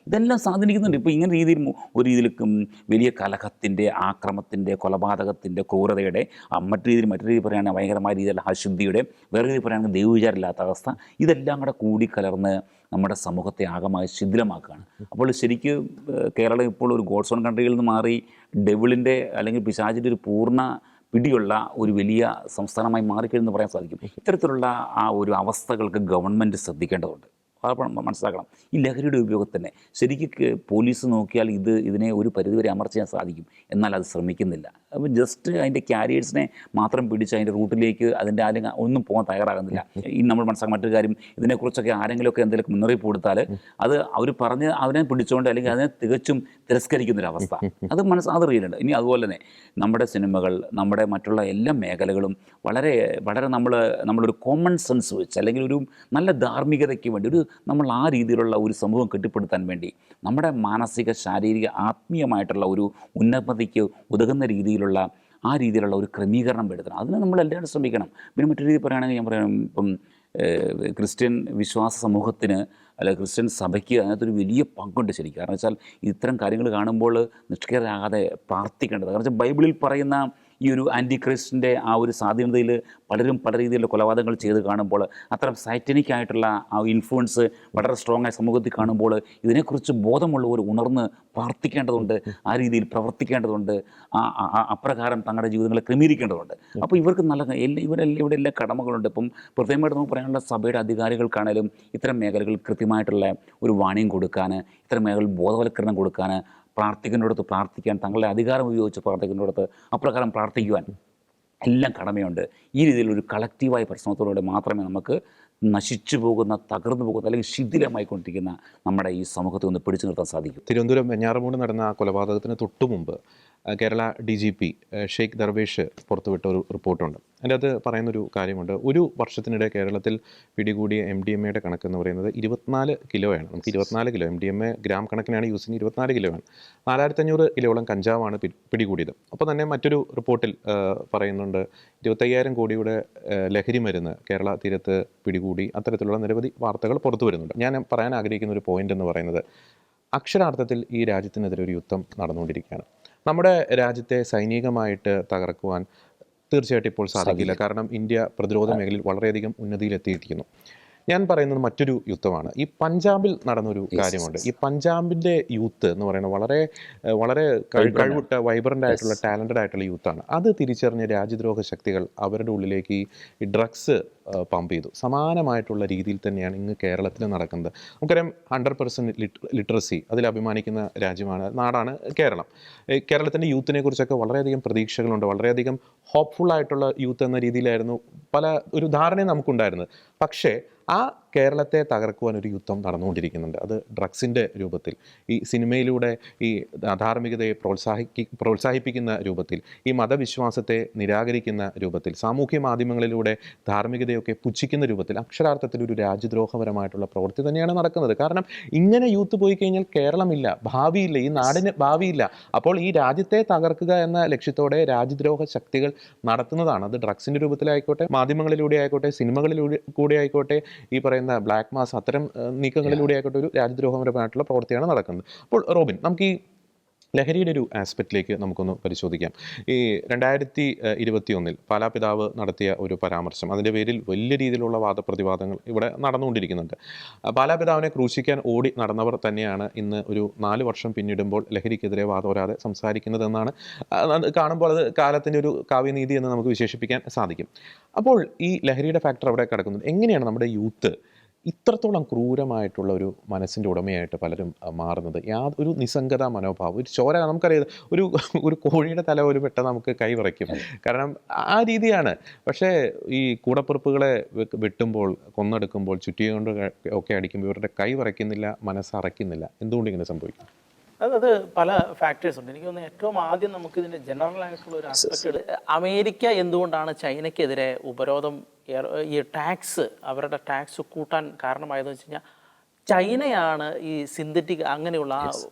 ഇതെല്ലാം സ്വാധീനിക്കുന്നുണ്ട്. ഇപ്പോൾ ഇങ്ങനെ രീതിയിൽ ഒരു രീതിയിലും വലിയ കലഹത്തിൻ്റെ, ആക്രമത്തിൻ്റെ, കൊലപാതകത്തിൻ്റെ, ക്രൂരതയുടെ, മറ്റു രീതിയിൽ പറയുകയാണെങ്കിൽ ഭയങ്കരമായ രീതിയിലുള്ള അശുദ്ധിയുടെ, വേറെ രീതിയിൽ പറയുകയാണെങ്കിൽ ദൈവവിചാരമില്ലാത്ത അവസ്ഥ, ഇതെല്ലാം കൂടെ കൂടിക്കലർന്ന് നമ്മുടെ സമൂഹത്തെ ആകമായി ശിഥിലമാക്കുകയാണ്. അപ്പോൾ ശരിക്കും കേരളം ഇപ്പോൾ ഒരു ഗോഡ്സ് ഓൺ കൺട്രിയിൽ നിന്ന് മാറി ഡെവിളിൻ്റെ അല്ലെങ്കിൽ പിശാചിൻ്റെ ഒരു പൂർണ്ണ പിടിയുള്ള ഒരു വലിയ സംസ്ഥാനമായി മാറിക്കഴിഞ്ഞെന്ന് പറയാൻ സാധിക്കും. ഇത്തരത്തിലുള്ള ആ ഒരു അവസ്ഥകൾക്ക് ഗവൺമെൻറ് ശ്രദ്ധിക്കേണ്ടതുണ്ട്. മനസ്സിലാക്കണം. ഈ ലഹരിയുടെ ഉപയോഗത്തിന് ശരിക്കും പോലീസ് നോക്കിയാൽ ഇതിനെ ഒരു പരിധിവരെ അമർച്ച ചെയ്യാൻ സാധിക്കും, എന്നാൽ അത് ശ്രമിക്കുന്നില്ല. അപ്പോൾ ജസ്റ്റ് അതിൻ്റെ ക്യാരിയേഴ്സിനെ മാത്രം പിടിച്ച് അതിൻ്റെ റൂട്ടിലേക്ക് അതിൻ്റെ ആരെങ്കിലും ഒന്നും പോകാൻ തയ്യാറാകുന്നില്ല. ഈ നമ്മൾ മനസ്സിലാക്കാൻ മറ്റൊരു കാര്യം, ഇതിനെക്കുറിച്ചൊക്കെ ആരെങ്കിലുമൊക്കെ എന്തെങ്കിലും മുന്നറിയിപ്പ് കൊടുത്താൽ അത് അവർ പറഞ്ഞ് അവനെ പിടിച്ചുകൊണ്ട് അല്ലെങ്കിൽ അതിനെ തികച്ചും തിരസ്കരിക്കുന്നൊരവസ്ഥ അത് റിയലുണ്ട്. ഇനി അതുപോലെ തന്നെ നമ്മുടെ സിനിമകൾ, നമ്മുടെ മറ്റുള്ള എല്ലാ മേഖലകളും വളരെ വളരെ നമ്മളൊരു കോമൺ സെൻസ് വെച്ച് അല്ലെങ്കിൽ ഒരു നല്ല ധാർമ്മികതയ്ക്ക് വേണ്ടി നമ്മൾ ആ രീതിയിലുള്ള ഒരു സമൂഹം കെട്ടിപ്പടുത്താൻ വേണ്ടി നമ്മുടെ മാനസിക, ശാരീരിക, ആത്മീയമായിട്ടുള്ള ഒരു ഉന്നതിക്ക് ഉതകുന്ന രീതിയിലുള്ള ഒരു ക്രമീകരണം വരുത്തണം. അതിന് നമ്മൾ എല്ലാവരും ശ്രമിക്കണം. പിന്നെ മറ്റൊരു രീതി പറയുകയാണെങ്കിൽ ഞാൻ പറയാം, ഇപ്പം ക്രിസ്ത്യൻ വിശ്വാസ സമൂഹത്തിന് അല്ലെങ്കിൽ ക്രിസ്ത്യൻ സഭയ്ക്ക് അതിനകത്തൊരു വലിയ പങ്കുണ്ട് ശരിക്കും. കാരണം വെച്ചാൽ ഇത്തരം കാര്യങ്ങൾ കാണുമ്പോൾ നിഷ്ക്രിയരാകാതെ പ്രാർത്ഥിക്കേണ്ടത്. കാരണം വെച്ചാൽ ബൈബിളിൽ പറയുന്ന ഈ ഒരു ആൻറ്റി ക്രൈസ്റ്റിൻ്റെ ആ ഒരു സ്വാധീനതയിൽ പലരും പല രീതിയിലുള്ള കൊലപാതകങ്ങൾ ചെയ്ത് കാണുമ്പോൾ, അത്തരം സൈറ്റനിക് ആയിട്ടുള്ള ആ ഇൻഫ്ലുവൻസ് വളരെ സ്ട്രോങ് ആയ സമൂഹത്തിൽ കാണുമ്പോൾ ഇതിനെക്കുറിച്ച് ബോധമുള്ളവർ ഉണർന്ന് പ്രാർത്ഥിക്കേണ്ടതുണ്ട്, ആ രീതിയിൽ പ്രവർത്തിക്കേണ്ടതുണ്ട്, അപ്രകാരം തങ്ങളുടെ ജീവിതങ്ങളെ ക്രമീകരിക്കേണ്ടതുണ്ട്. അപ്പോൾ ഇവർക്ക് ഇവിടെ എല്ലാ കടമകളുണ്ട്. ഇപ്പം പ്രത്യേകമായിട്ട് നമുക്ക് പറയാനുള്ള സഭയുടെ അധികാരികൾക്കാണേലും ഇത്തരം മേഖലകൾ കൃത്യമായിട്ടുള്ള ഒരു വാണിംഗ് കൊടുക്കാൻ, ഇത്തരം മേഖലകളിൽ ബോധവൽക്കരണം കൊടുക്കാൻ, പ്രാർത്ഥിക്കുന്നിടത്ത് പ്രാർത്ഥിക്കാൻ, തങ്ങളുടെ അധികാരം ഉപയോഗിച്ച് പ്രാർത്ഥിക്കുന്നിടത്ത് അപ്രകാരം പ്രാർത്ഥിക്കുവാൻ എല്ലാം കടമയുണ്ട്. ഈ രീതിയിലൊരു കളക്റ്റീവായ പരിശ്രമത്തോടെ മാത്രമേ നമുക്ക് നശിച്ചു പോകുന്ന, തകർന്നു പോകുന്ന അല്ലെങ്കിൽ ശിഥിലമായിക്കൊണ്ടിരിക്കുന്ന നമ്മുടെ ഈ സമൂഹത്തെ ഒന്ന് പിടിച്ചു നിർത്താൻ സാധിക്കും. തിരുവനന്തപുരം വെഞ്ഞാറമൂട് നടന്ന ആ കൊലപാതകത്തിന് തൊട്ടു മുമ്പ് കേരള DGP ഷെയ്ഖ് ദർവേഷ് പുറത്തുവിട്ട ഒരു റിപ്പോർട്ടുണ്ട്. അതിൻ്റെ അത് പറയുന്നൊരു കാര്യമുണ്ട്. ഒരു വർഷത്തിനിടെ കേരളത്തിൽ പിടികൂടിയ MDMA കണക്കെന്ന് പറയുന്നത് 24 കിലോയാണ്. നമുക്ക് 24 കിലോ MDMA ഗ്രാം കണക്കിനാണ് യൂസ് ചെയ്യുന്നത്. 24 കിലോയാണ്. 4500 കിലോളം കഞ്ചാവാണ് പിടികൂടിയത്. അപ്പോൾ തന്നെ മറ്റൊരു റിപ്പോർട്ടിൽ പറയുന്നുണ്ട് 25,000 കോടിയുടെ ലഹരി മരുന്ന് കേരള തീരത്ത് പിടികൂടി. അത്തരത്തിലുള്ള നിരവധി വാർത്തകൾ പുറത്തു വരുന്നുണ്ട്. ഞാൻ പറയാൻ ആഗ്രഹിക്കുന്ന ഒരു പോയിന്റ് എന്ന് പറയുന്നത്, അക്ഷരാർത്ഥത്തിൽ ഈ രാജ്യത്തിനെതിരെ ഒരു യുദ്ധം നടന്നുകൊണ്ടിരിക്കുകയാണ്. നമ്മുടെ രാജ്യത്തെ സൈനികമായിട്ട് തകർക്കുവാൻ തീർച്ചയായിട്ടും ഇപ്പോൾ സാധിക്കില്ല. കാരണം ഇന്ത്യ പ്രതിരോധ മേഖലയിൽ വളരെയധികം ഉന്നതിയിലെത്തിയിരിക്കുന്നു. ഞാൻ പറയുന്നത് മറ്റൊരു യുദ്ധമാണ്. ഈ പഞ്ചാബിൽ നടന്നൊരു കാര്യമുണ്ട്. ഈ പഞ്ചാബിൻ്റെ യൂത്ത് എന്ന് പറയുന്നത് വളരെ വളരെ കഴിവുറ്റ, വൈബ്രൻ്റ് ആയിട്ടുള്ള, ടാലൻറ്റഡ് ആയിട്ടുള്ള യൂത്താണ്. അത് തിരിച്ചറിഞ്ഞ രാജ്യദ്രോഹ ശക്തികൾ അവരുടെ ഉള്ളിലേക്ക് ഈ ഡ്രഗ്സ് പമ്പ് ചെയ്തു. സമാനമായിട്ടുള്ള രീതിയിൽ തന്നെയാണ് ഇന്ന് കേരളത്തിൽ നടക്കുന്നത്. നമുക്കറിയാം 100% ലിറ്ററസി, അതിൽ അഭിമാനിക്കുന്ന നാടാണ് കേരളം. കേരളത്തിൻ്റെ യൂത്തിനെ കുറിച്ചൊക്കെ വളരെയധികം പ്രതീക്ഷകളുണ്ട്. വളരെയധികം ഹോപ്പ്ഫുള്ളായിട്ടുള്ള യൂത്ത് എന്ന രീതിയിലായിരുന്നു ഒരു ധാരണയും നമുക്കുണ്ടായിരുന്നത്. പക്ഷേ ആ കേരളത്തെ തകർക്കുവാൻ ഒരു യുദ്ധം നടന്നുകൊണ്ടിരിക്കുന്നുണ്ട്. അത് ഡ്രഗ്സിൻ്റെ രൂപത്തിൽ, ഈ സിനിമയിലൂടെ ഈ അധാർമികതയെ പ്രോത്സാഹിപ്പിക്കുന്ന രൂപത്തിൽ, ഈ മതവിശ്വാസത്തെ നിരാകരിക്കുന്ന രൂപത്തിൽ, സാമൂഹ്യ മാധ്യമങ്ങളിലൂടെ ധാർമ്മികതയൊക്കെ പുച്ഛിക്കുന്ന രൂപത്തിൽ അക്ഷരാർത്ഥത്തിൽ ഒരു രാജ്യദ്രോഹപരമായിട്ടുള്ള പ്രവൃത്തി തന്നെയാണ് നടക്കുന്നത്. കാരണം ഇങ്ങനെ യൂത്ത് പോയി കഴിഞ്ഞാൽ കേരളമില്ല, ഭാവിയില്ല, ഈ നാടിന് ഭാവിയില്ല. അപ്പോൾ ഈ രാജ്യത്തെ തകർക്കുക എന്ന ലക്ഷ്യത്തോടെ രാജ്യദ്രോഹ ശക്തികൾ നടത്തുന്നതാണ്. അത് ഡ്രഗ്സിൻ്റെ രൂപത്തിലായിക്കോട്ടെ, മാധ്യമങ്ങളിലൂടെ ആയിക്കോട്ടെ, സിനിമകളിലൂടെ കൂടെ ആയിക്കോട്ടെ, ഈ പറയുന്ന ബ്ലാക്ക് മാസ്, അത്തരം നീക്കങ്ങളിലൂടെ ആയിക്കോട്ടെ ഒരു രാജ്യദ്രോഹപരമായിട്ടുള്ള പ്രവൃത്തിയാണ് നടക്കുന്നത്. അപ്പോൾ റോബിൻ, നമുക്ക് ഈ ലഹരിയുടെ ഒരു ആസ്പെക്റ്റിലേക്ക് നമുക്കൊന്ന് പരിശോധിക്കാം. ഈ 2021 പാലാപിതാവ് നടത്തിയ ഒരു പരാമർശം, അതിൻ്റെ പേരിൽ വലിയ രീതിയിലുള്ള വാദപ്രതിവാദങ്ങൾ ഇവിടെ നടന്നുകൊണ്ടിരിക്കുന്നുണ്ട്. പാലാപിതാവിനെ ക്രൂശിക്കാൻ ഓടി നടന്നവർ തന്നെയാണ് ഇന്ന് ഒരു 4 വർഷം പിന്നിടുമ്പോൾ ലഹരിക്കെതിരെ വാദോരാതെ സംസാരിക്കുന്നതെന്നാണ് കാണുമ്പോൾ അത് കാലത്തിൻ്റെ ഒരു കാവ്യനീതി എന്ന് നമുക്ക് വിശേഷിപ്പിക്കാൻ സാധിക്കും. അപ്പോൾ ഈ ലഹരിയുടെ ഫാക്ടർ അവിടെ കിടക്കുന്നത്, എങ്ങനെയാണ് നമ്മുടെ യൂത്ത് ഇത്രത്തോളം ക്രൂരമായിട്ടുള്ള ഒരു മനസ്സിൻ്റെ ഉടമയായിട്ട് പലരും മാറുന്നത്? ഒരു നിസ്സംഗത മനോഭാവം, ഒരു ചോര, നമുക്കറിയാം ഒരു കോഴിയുടെ തല പോലും പെട്ടെന്ന് നമുക്ക് കൈ വിറയ്ക്കും. കാരണം ആ രീതിയാണ്. പക്ഷേ ഈ കൂടപ്പിറപ്പുകളെ വെട്ടുമ്പോൾ, കൊന്നെടുക്കുമ്പോൾ, ചുറ്റിക കൊണ്ട് ഒക്കെ അടിക്കുമ്പോൾ ഇവരുടെ കൈ വിറയ്ക്കുന്നില്ല, മനസ്സറയ്ക്കുന്നില്ല. എന്തുകൊണ്ട് ഇങ്ങനെ സംഭവിക്കും? അത് പല ഫാക്ടേഴ്സ് ഉണ്ട്. എനിക്ക് തോന്നുന്നു ഏറ്റവും ആദ്യം നമുക്ക് ഇതിൻ്റെ ജനറൽ ആയിട്ടുള്ള ഒരു ആസ്പെക്ട്, അമേരിക്ക എന്തുകൊണ്ടാണ് ചൈനയ്ക്കെതിരെ ഉപരോധം, ഈ ടാക്സ്, അവരുടെ ടാക്സ് കൂട്ടാൻ കാരണമായതെന്ന് വെച്ച് കഴിഞ്ഞാൽ ചൈനയാണ് ഈ സിന്തറ്റിക് അങ്ങനെയുള്ള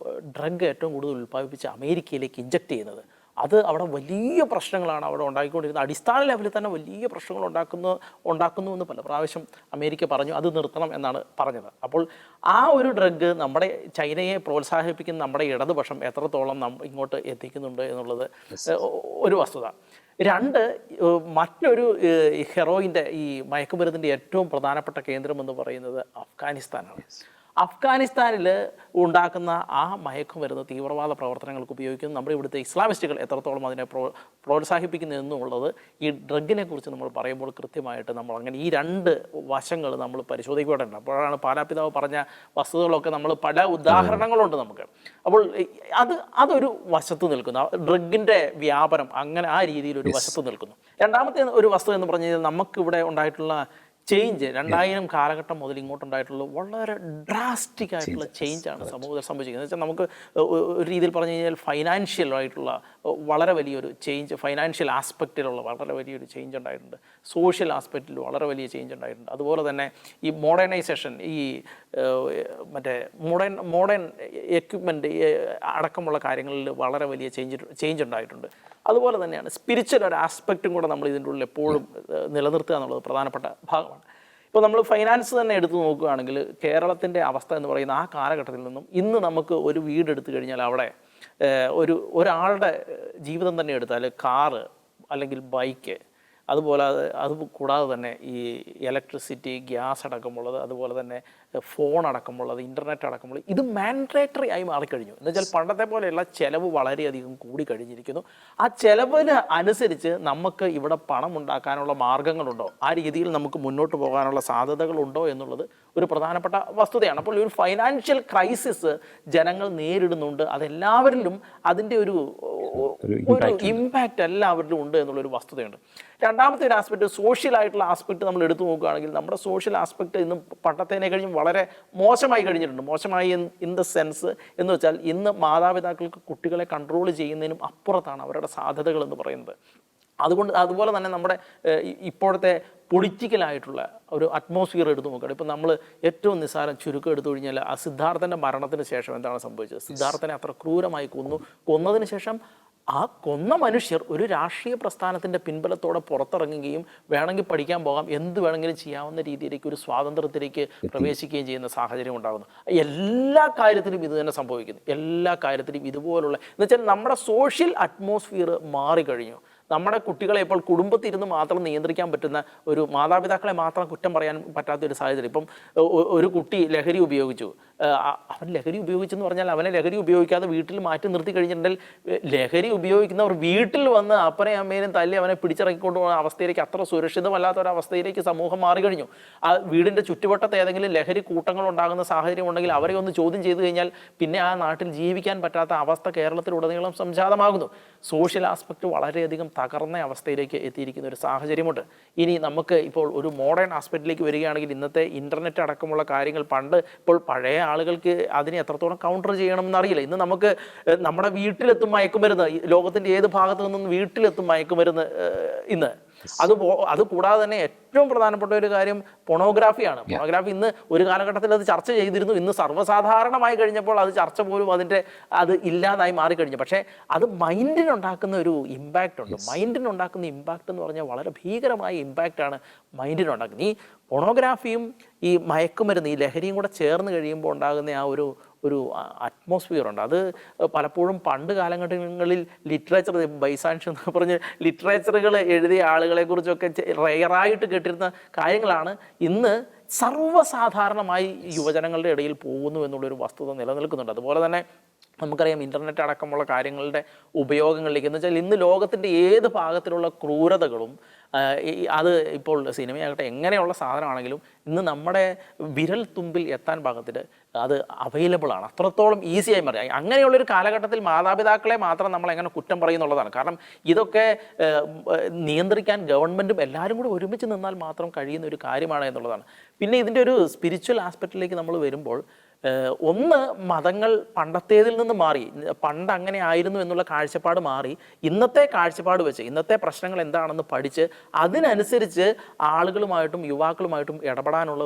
ഡ്രഗ് ഏറ്റവും കൂടുതൽ ഉൽപ്പാദിപ്പിച്ച് അമേരിക്കയിലേക്ക് ഇഞ്ചക്ട് ചെയ്യുന്നത്. അത് അവിടെ വലിയ പ്രശ്നങ്ങളാണ് അവിടെ ഉണ്ടാക്കിക്കൊണ്ടിരുന്നത്. അടിസ്ഥാന ലെവലിൽ തന്നെ വലിയ പ്രശ്നങ്ങൾ ഉണ്ടാക്കുന്നു എന്ന് പല പ്രാവശ്യം അമേരിക്ക പറഞ്ഞു. അത് നിർത്തണം എന്നാണ് പറഞ്ഞത്. അപ്പോൾ ആ ഒരു ഡ്രഗ് നമ്മുടെ ചൈനയെ പ്രോത്സാഹിപ്പിക്കുന്ന നമ്മുടെ ഇടതുപക്ഷം എത്രത്തോളം ഇങ്ങോട്ട് എത്തിക്കുന്നുണ്ട് എന്നുള്ളത് ഒരു വസ്തുത. 2, മറ്റൊരു ഹെറോയിൻ്റെ ഈ മയക്കുമരുന്നിൻ്റെ ഏറ്റവും പ്രധാനപ്പെട്ട കേന്ദ്രം എന്ന് പറയുന്നത് അഫ്ഗാനിസ്ഥാനാണ്. അഫ്ഗാനിസ്ഥാനിൽ ഉണ്ടാക്കുന്ന ആ മയക്കുമരുന്ന് തീവ്രവാദ പ്രവർത്തനങ്ങൾക്ക് ഉപയോഗിക്കുന്നു. നമ്മുടെ ഇവിടുത്തെ ഇസ്ലാമിസ്റ്റുകൾ എത്രത്തോളം അതിനെ പ്രോത്സാഹിപ്പിക്കുന്നു എന്നുള്ളത് ഈ ഡ്രഗിനെ കുറിച്ച് നമ്മൾ പറയുമ്പോൾ കൃത്യമായിട്ട് നമ്മൾ അങ്ങനെ ഈ രണ്ട് വശങ്ങൾ നമ്മൾ പരിശോധിക്കേണ്ടതുണ്ട്. അപ്പോഴാണ് പാലാപിതാവ് പറഞ്ഞ വസ്തുതകളൊക്കെ നമ്മൾ പല ഉദാഹരണങ്ങളുണ്ട് നമുക്ക്. അപ്പോൾ അതൊരു വശത്ത് നിൽക്കുന്നു, ഡ്രഗിൻ്റെ വ്യാപനം അങ്ങനെ ആ രീതിയിൽ ഒരു വശത്ത് നിൽക്കുന്നു. രണ്ടാമത്തെ ഒരു വസ്തു എന്ന് പറഞ്ഞു കഴിഞ്ഞാൽ നമുക്കിവിടെ ഉണ്ടായിട്ടുള്ള ചേഞ്ച് 2000 കാലഘട്ടം മുതൽ ഇങ്ങോട്ടുണ്ടായിട്ടുള്ള വളരെ ഡ്രാസ്റ്റിക് ആയിട്ടുള്ള ചേഞ്ചാണ് സമൂഹത്തിൽ സംഭവിച്ചിരിക്കുന്നത്. വെച്ചാൽ നമുക്ക് ഒരു രീതിയിൽ പറഞ്ഞു കഴിഞ്ഞാൽ ഫൈനാൻഷ്യൽ ആയിട്ടുള്ള വളരെ വലിയൊരു ചേഞ്ച്, ഫൈനാൻഷ്യൽ ആസ്പെക്റ്റിലുള്ള വളരെ വലിയൊരു ചേഞ്ച് ഉണ്ടായിട്ടുണ്ട്, സോഷ്യൽ ആസ്പെക്റ്റിൽ വളരെ വലിയ ചേഞ്ച് ഉണ്ടായിട്ടുണ്ട്. അതുപോലെ തന്നെ ഈ മോഡേണൈസേഷൻ, ഈ മറ്റേ മോഡേൺ എക്യുപ്മെൻറ്റ് അടക്കമുള്ള കാര്യങ്ങളിൽ വളരെ വലിയ ചേഞ്ച് ഉണ്ടായിട്ടുണ്ട്. അതുപോലെ തന്നെയാണ് സ്പിരിച്വൽ ഒരു ആസ്പെക്റ്റും കൂടെ നമ്മൾ ഇതിൻ്റെ ഉള്ളിൽ എപ്പോഴും നിലനിർത്തുക എന്നുള്ളത് പ്രധാനപ്പെട്ട ഭാഗമാണ്. ഇപ്പോൾ നമ്മൾ ഫൈനാൻസ് തന്നെ എടുത്തു നോക്കുകയാണെങ്കിൽ കേരളത്തിൻ്റെ അവസ്ഥ എന്ന് പറയുന്ന ആ കാലഘട്ടത്തിൽ നിന്നും ഇന്ന് നമുക്ക് ഒരു വീടെടുത്തു കഴിഞ്ഞാൽ അവിടെ ഒരാളുടെ ജീവിതം തന്നെ എടുത്താൽ കാറ് അല്ലെങ്കിൽ ബൈക്ക്, അതുപോലെ അത് കൂടാതെ തന്നെ ഈ ഇലക്ട്രിസിറ്റി, ഗ്യാസ് അടക്കമുള്ളത്, അതുപോലെ തന്നെ ഫോൺ അടക്കമുള്ളത്, ഇൻ്റർനെറ്റ് അടക്കമുള്ളത്, ഇത് മാൻഡേറ്ററി ആയി മാറിക്കഴിഞ്ഞു. എന്ന് വെച്ചാൽ പണ്ടത്തെ പോലെയുള്ള ചിലവ് വളരെയധികം കൂടി കഴിഞ്ഞിരിക്കുന്നു. ആ ചിലവിന് അനുസരിച്ച് നമുക്ക് ഇവിടെ പണം ഉണ്ടാക്കാനുള്ള മാർഗങ്ങളുണ്ടോ, ആ രീതിയിൽ നമുക്ക് മുന്നോട്ട് പോകാനുള്ള സാധ്യതകളുണ്ടോ എന്നുള്ളത് ഒരു പ്രധാനപ്പെട്ട വസ്തുതയാണ്. അപ്പോൾ ഒരു ഫൈനാൻഷ്യൽ ക്രൈസിസ് ജനങ്ങൾ നേരിടുന്നുണ്ട്, അതെല്ലാവരിലും അതിൻ്റെ ഒരു ഇമ്പാക്റ്റ് എല്ലാവരിലും ഉണ്ട് എന്നുള്ളൊരു വസ്തുതയുണ്ട്. രണ്ടാമത്തെ ഒരു ആസ്പെക്ട്, സോഷ്യൽ ആയിട്ടുള്ള ആസ്പെക്ട് നമ്മൾ എടുത്തു നോക്കുകയാണെങ്കിൽ നമ്മുടെ സോഷ്യൽ ആസ്പെക്ട് ഇന്ന് പണ്ടത്തേനെ കഴിഞ്ഞും വളരെ മോശമായി കഴിഞ്ഞിട്ടുണ്ട്. മോശമായി ഇൻ ദ സെൻസ് എന്ന് വെച്ചാൽ ഇന്ന് മാതാപിതാക്കൾക്ക് കുട്ടികളെ കൺട്രോൾ ചെയ്യുന്നതിനും അപ്പുറത്താണ് അവരുടെ സാധ്യതകൾ എന്ന് പറയുന്നത്. അതുപോലെ തന്നെ നമ്മുടെ ഇപ്പോഴത്തെ പൊളിറ്റിക്കലായിട്ടുള്ള ഒരു അറ്റ്മോസ്ഫിയർ എടുത്തു നോക്കുകയാണ്. ഇപ്പം നമ്മൾ ഏറ്റവും നിസ്സാരം ചുരുക്കം എടുത്തു കഴിഞ്ഞാൽ ആ സിദ്ധാർത്ഥൻ്റെ മരണത്തിന് ശേഷം എന്താണ് സംഭവിച്ചത്? സിദ്ധാർത്ഥനെ അത്ര ക്രൂരമായി കൊന്നതിന് ശേഷം ആ കൊന്ന മനുഷ്യർ ഒരു രാഷ്ട്രീയ പ്രസ്ഥാനത്തിൻ്റെ പിൻബലത്തോടെ പുറത്തിറങ്ങുകയും വേണമെങ്കിൽ പഠിക്കാൻ പോകാം, എന്ത് വേണമെങ്കിലും ചെയ്യാവുന്ന രീതിയിലേക്ക് ഒരു സ്വാതന്ത്ര്യത്തിലേക്ക് പ്രവേശിക്കുകയും ചെയ്യുന്ന സാഹചര്യം ഉണ്ടാകുന്നു. എല്ലാ കാര്യത്തിലും ഇത് തന്നെ സംഭവിക്കുന്നു. എല്ലാ കാര്യത്തിലും ഇതുപോലുള്ള എന്ന് വെച്ചാൽ നമ്മുടെ സോഷ്യൽ അറ്റ്മോസ്ഫിയർ മാറിക്കഴിഞ്ഞു. നമ്മുടെ കുട്ടികളെ ഇപ്പോൾ കുടുംബത്തിരുന്ന് മാത്രം നിയന്ത്രിക്കാൻ പറ്റുന്ന ഒരു, മാതാപിതാക്കളെ മാത്രം കുറ്റം പറയാൻ പറ്റാത്തൊരു സാഹചര്യം. ഇപ്പം ഒരു കുട്ടി ലഹരി ഉപയോഗിച്ചു, അവൻ ലഹരി ഉപയോഗിച്ചെന്ന് പറഞ്ഞാൽ അവനെ ലഹരി ഉപയോഗിക്കാതെ വീട്ടിൽ മാറ്റി നിർത്തി കഴിഞ്ഞിട്ടുണ്ടെങ്കിൽ ലഹരി ഉപയോഗിക്കുന്നവർ വീട്ടിൽ വന്ന് അപ്പനെയും അമ്മേനും തല്ലി അവനെ പിടിച്ചിറക്കിക്കൊണ്ട് പോകുന്ന അവസ്ഥയിലേക്ക്, അത്ര സുരക്ഷിതമല്ലാത്ത ഒരവസ്ഥയിലേക്ക് സമൂഹം മാറിക്കഴിഞ്ഞു. ആ വീടിൻ്റെ ചുറ്റുവട്ടത്ത് ഏതെങ്കിലും ലഹരി കൂട്ടങ്ങൾ ഉണ്ടാകുന്ന സാഹചര്യം ഉണ്ടെങ്കിൽ അവരെ ഒന്ന് ചോദ്യം ചെയ്തു കഴിഞ്ഞാൽ പിന്നെ ആ നാട്ടിൽ ജീവിക്കാൻ പറ്റാത്ത അവസ്ഥ കേരളത്തിലുടനീളം സംജാതമാകുന്നു. സോഷ്യൽ ആസ്പെക്റ്റ് വളരെയധികം തകർന്ന അവസ്ഥയിലേക്ക് എത്തിയിരിക്കുന്ന ഒരു സാഹചര്യമുണ്ട്. ഇനി നമുക്ക് ഇപ്പോൾ ഒരു മോഡേൺ ആസ്പെക്റ്റിലേക്ക് വരികയാണെങ്കിൽ ഇന്നത്തെ ഇൻ്റർനെറ്റ് അടക്കമുള്ള കാര്യങ്ങൾ ഇപ്പോൾ പഴയ ആളുകൾക്ക് അതിനെ എത്രത്തോളം കൗണ്ടർ ചെയ്യണമെന്ന് അറിയില്ല. ഇന്ന് നമുക്ക് നമ്മുടെ വീട്ടിലെത്തും മയക്കുമരുന്ന്, ലോകത്തിൻ്റെ ഏത് ഭാഗത്തു നിന്നും വീട്ടിലെത്തും മയക്കുമരുന്ന് ഇന്ന്. അത് കൂടാതെ തന്നെ ഏറ്റവും പ്രധാനപ്പെട്ട ഒരു കാര്യം പൊണോഗ്രാഫിയാണ്. പൊണോഗ്രാഫി ഇന്ന് ഒരു കാലഘട്ടത്തിൽ അത് ചർച്ച ചെയ്തിരുന്നു, ഇന്ന് സർവ്വസാധാരണമായി കഴിഞ്ഞപ്പോൾ അത് ചർച്ച പോലും അത് ഇല്ലാതായി മാറിക്കഴിഞ്ഞു. പക്ഷേ അത് മൈൻഡിനുണ്ടാക്കുന്ന ഒരു ഇമ്പാക്റ്റ് ഉണ്ട്. മൈൻഡിനുണ്ടാക്കുന്ന ഇമ്പാക്റ്റ് എന്ന് പറഞ്ഞാൽ വളരെ ഭീകരമായ ഇമ്പാക്റ്റാണ് മൈൻഡിനുണ്ടാക്കുന്നത്. ഈ പൊണോഗ്രാഫിയും ഈ മയക്കുമരുന്ന്, ഈ ലഹരിയും കൂടെ ചേർന്ന് കഴിയുമ്പോൾ ഉണ്ടാകുന്ന ആ ഒരു അറ്റ്മോസ്ഫിയർ ഉണ്ട്. അത് പലപ്പോഴും പണ്ട് കാലഘട്ടങ്ങളിൽ ലിറ്ററേച്ചർ, ബൈസാൻഷ് എന്ന് പറഞ്ഞ് ലിറ്ററേച്ചറുകൾ എഴുതിയ ആളുകളെ കുറിച്ചൊക്കെ റെയറായിട്ട് കേട്ടിരുന്ന കാര്യങ്ങളാണ് ഇന്ന് സർവ്വസാധാരണമായി യുവജനങ്ങളുടെ ഇടയിൽ പോകുന്നു എന്നുള്ളൊരു വസ്തുത നിലനിൽക്കുന്നുണ്ട്. അതുപോലെ തന്നെ നമുക്കറിയാം ഇൻ്റർനെറ്റ് അടക്കമുള്ള കാര്യങ്ങളുടെ ഉപയോഗങ്ങളിലേക്ക്, എന്ന് വെച്ചാൽ ഇന്ന് ലോകത്തിൻ്റെ ഏത് ഭാഗത്തിലുള്ള ക്രൂരതകളും, അത് ഇപ്പോൾ സിനിമയാകട്ടെ എങ്ങനെയുള്ള സാധനമാണെങ്കിലും ഇന്ന് നമ്മുടെ വിരൽ തുമ്പിൽ എത്താൻ പാകത്തിൽ അത് അവൈലബിൾ ആണ്. അത്രത്തോളം ഈസിയായി മാറി. അങ്ങനെയുള്ളൊരു കാലഘട്ടത്തിൽ മാതാപിതാക്കളെ മാത്രം നമ്മൾ എങ്ങനെ കുറ്റം പറയുന്നുള്ളതാണ്. കാരണം ഇതൊക്കെ നിയന്ത്രിക്കാൻ ഗവൺമെൻറ്റും എല്ലാവരും കൂടി ഒരുമിച്ച് നിന്നാൽ മാത്രം കഴിയുന്ന ഒരു കാര്യമാണ് എന്നുള്ളതാണ്. പിന്നെ ഇതിൻ്റെ ഒരു സ്പിരിച്വൽ ആസ്പെക്റ്റിലേക്ക് നമ്മൾ വരുമ്പോൾ, ഒന്ന്, മതങ്ങൾ പണ്ടത്തേതിൽ നിന്ന് മാറി, പണ്ട് അങ്ങനെ ആയിരുന്നു എന്നുള്ള കാഴ്ചപ്പാട് മാറി ഇന്നത്തെ കാഴ്ചപ്പാട് വെച്ച് ഇന്നത്തെ പ്രശ്നങ്ങൾ എന്താണെന്ന് പഠിച്ച് അതിനനുസരിച്ച് ആളുകളുമായിട്ടും യുവാക്കളുമായിട്ടും ഇടപെടാനുള്ള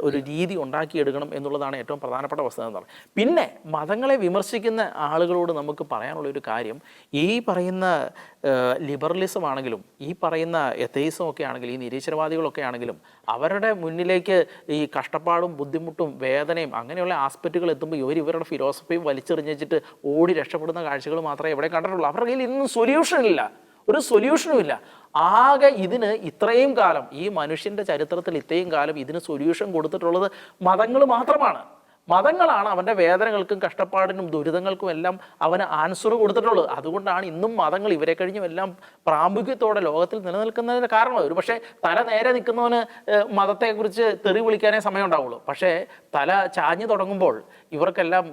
ഒരു രീതി ഉണ്ടാക്കിയെടുക്കണം എന്നുള്ളതാണ് ഏറ്റവും പ്രധാനപ്പെട്ട വസ്തുത എന്ന് പറയുന്നത്. പിന്നെ മതങ്ങളെ വിമർശിക്കുന്ന ആളുകളോട് നമുക്ക് പറയാനുള്ള ഒരു കാര്യം, ഈ പറയുന്ന ലിബറലിസം ആണെങ്കിലും ഈ പറയുന്ന എത്തീസം ഒക്കെ ആണെങ്കിലും ഈ നിരീശ്വരവാദികളൊക്കെ ആണെങ്കിലും അവരുടെ മുന്നിലേക്ക് ഈ കഷ്ടപ്പാടും ബുദ്ധിമുട്ടും വേദനയും അങ്ങനെയുള്ള ആസ്പെക്റ്റുകൾ എത്തുമ്പോൾ ഇവരുടെ ഫിലോസഫിയും വലിച്ചെറിഞ്ഞിട്ട് ഓടി രക്ഷപ്പെടുന്ന കാഴ്ചകൾ മാത്രമേ എവിടെ കണ്ടിട്ടുള്ളൂ. അവരുടെ കയ്യിൽ ഇന്നും സൊല്യൂഷനില്ല, ഒരു സൊല്യൂഷനും ഇല്ല. ആകെ ഇതിന് ഇത്രയും കാലം, ഈ മനുഷ്യൻ്റെ ചരിത്രത്തിൽ ഇത്രയും കാലം ഇതിന് സൊല്യൂഷൻ കൊടുത്തിട്ടുള്ളത് മതങ്ങൾ മാത്രമാണ്. മതങ്ങളാണ് അവൻ്റെ വേദനകൾക്കും കഷ്ടപ്പാടിനും ദുരിതങ്ങൾക്കും എല്ലാം അവന് ആൻസർ കൊടുത്തിട്ടുള്ളത്. അതുകൊണ്ടാണ് ഇന്നും മതങ്ങൾ ഇവരെ കഴിഞ്ഞും എല്ലാം പ്രാമുഖ്യത്തോടെ ലോകത്തിൽ നിലനിൽക്കുന്നതിന് കാരണം. ഒരു പക്ഷേ തല നേരെ നിൽക്കുന്നവന് മതത്തെക്കുറിച്ച് തെറി വിളിക്കാനേ സമയം ഉണ്ടാവുള്ളൂ. പക്ഷേ തല ചാഞ്ഞു തുടങ്ങുമ്പോൾ ഇവർക്കെല്ലാം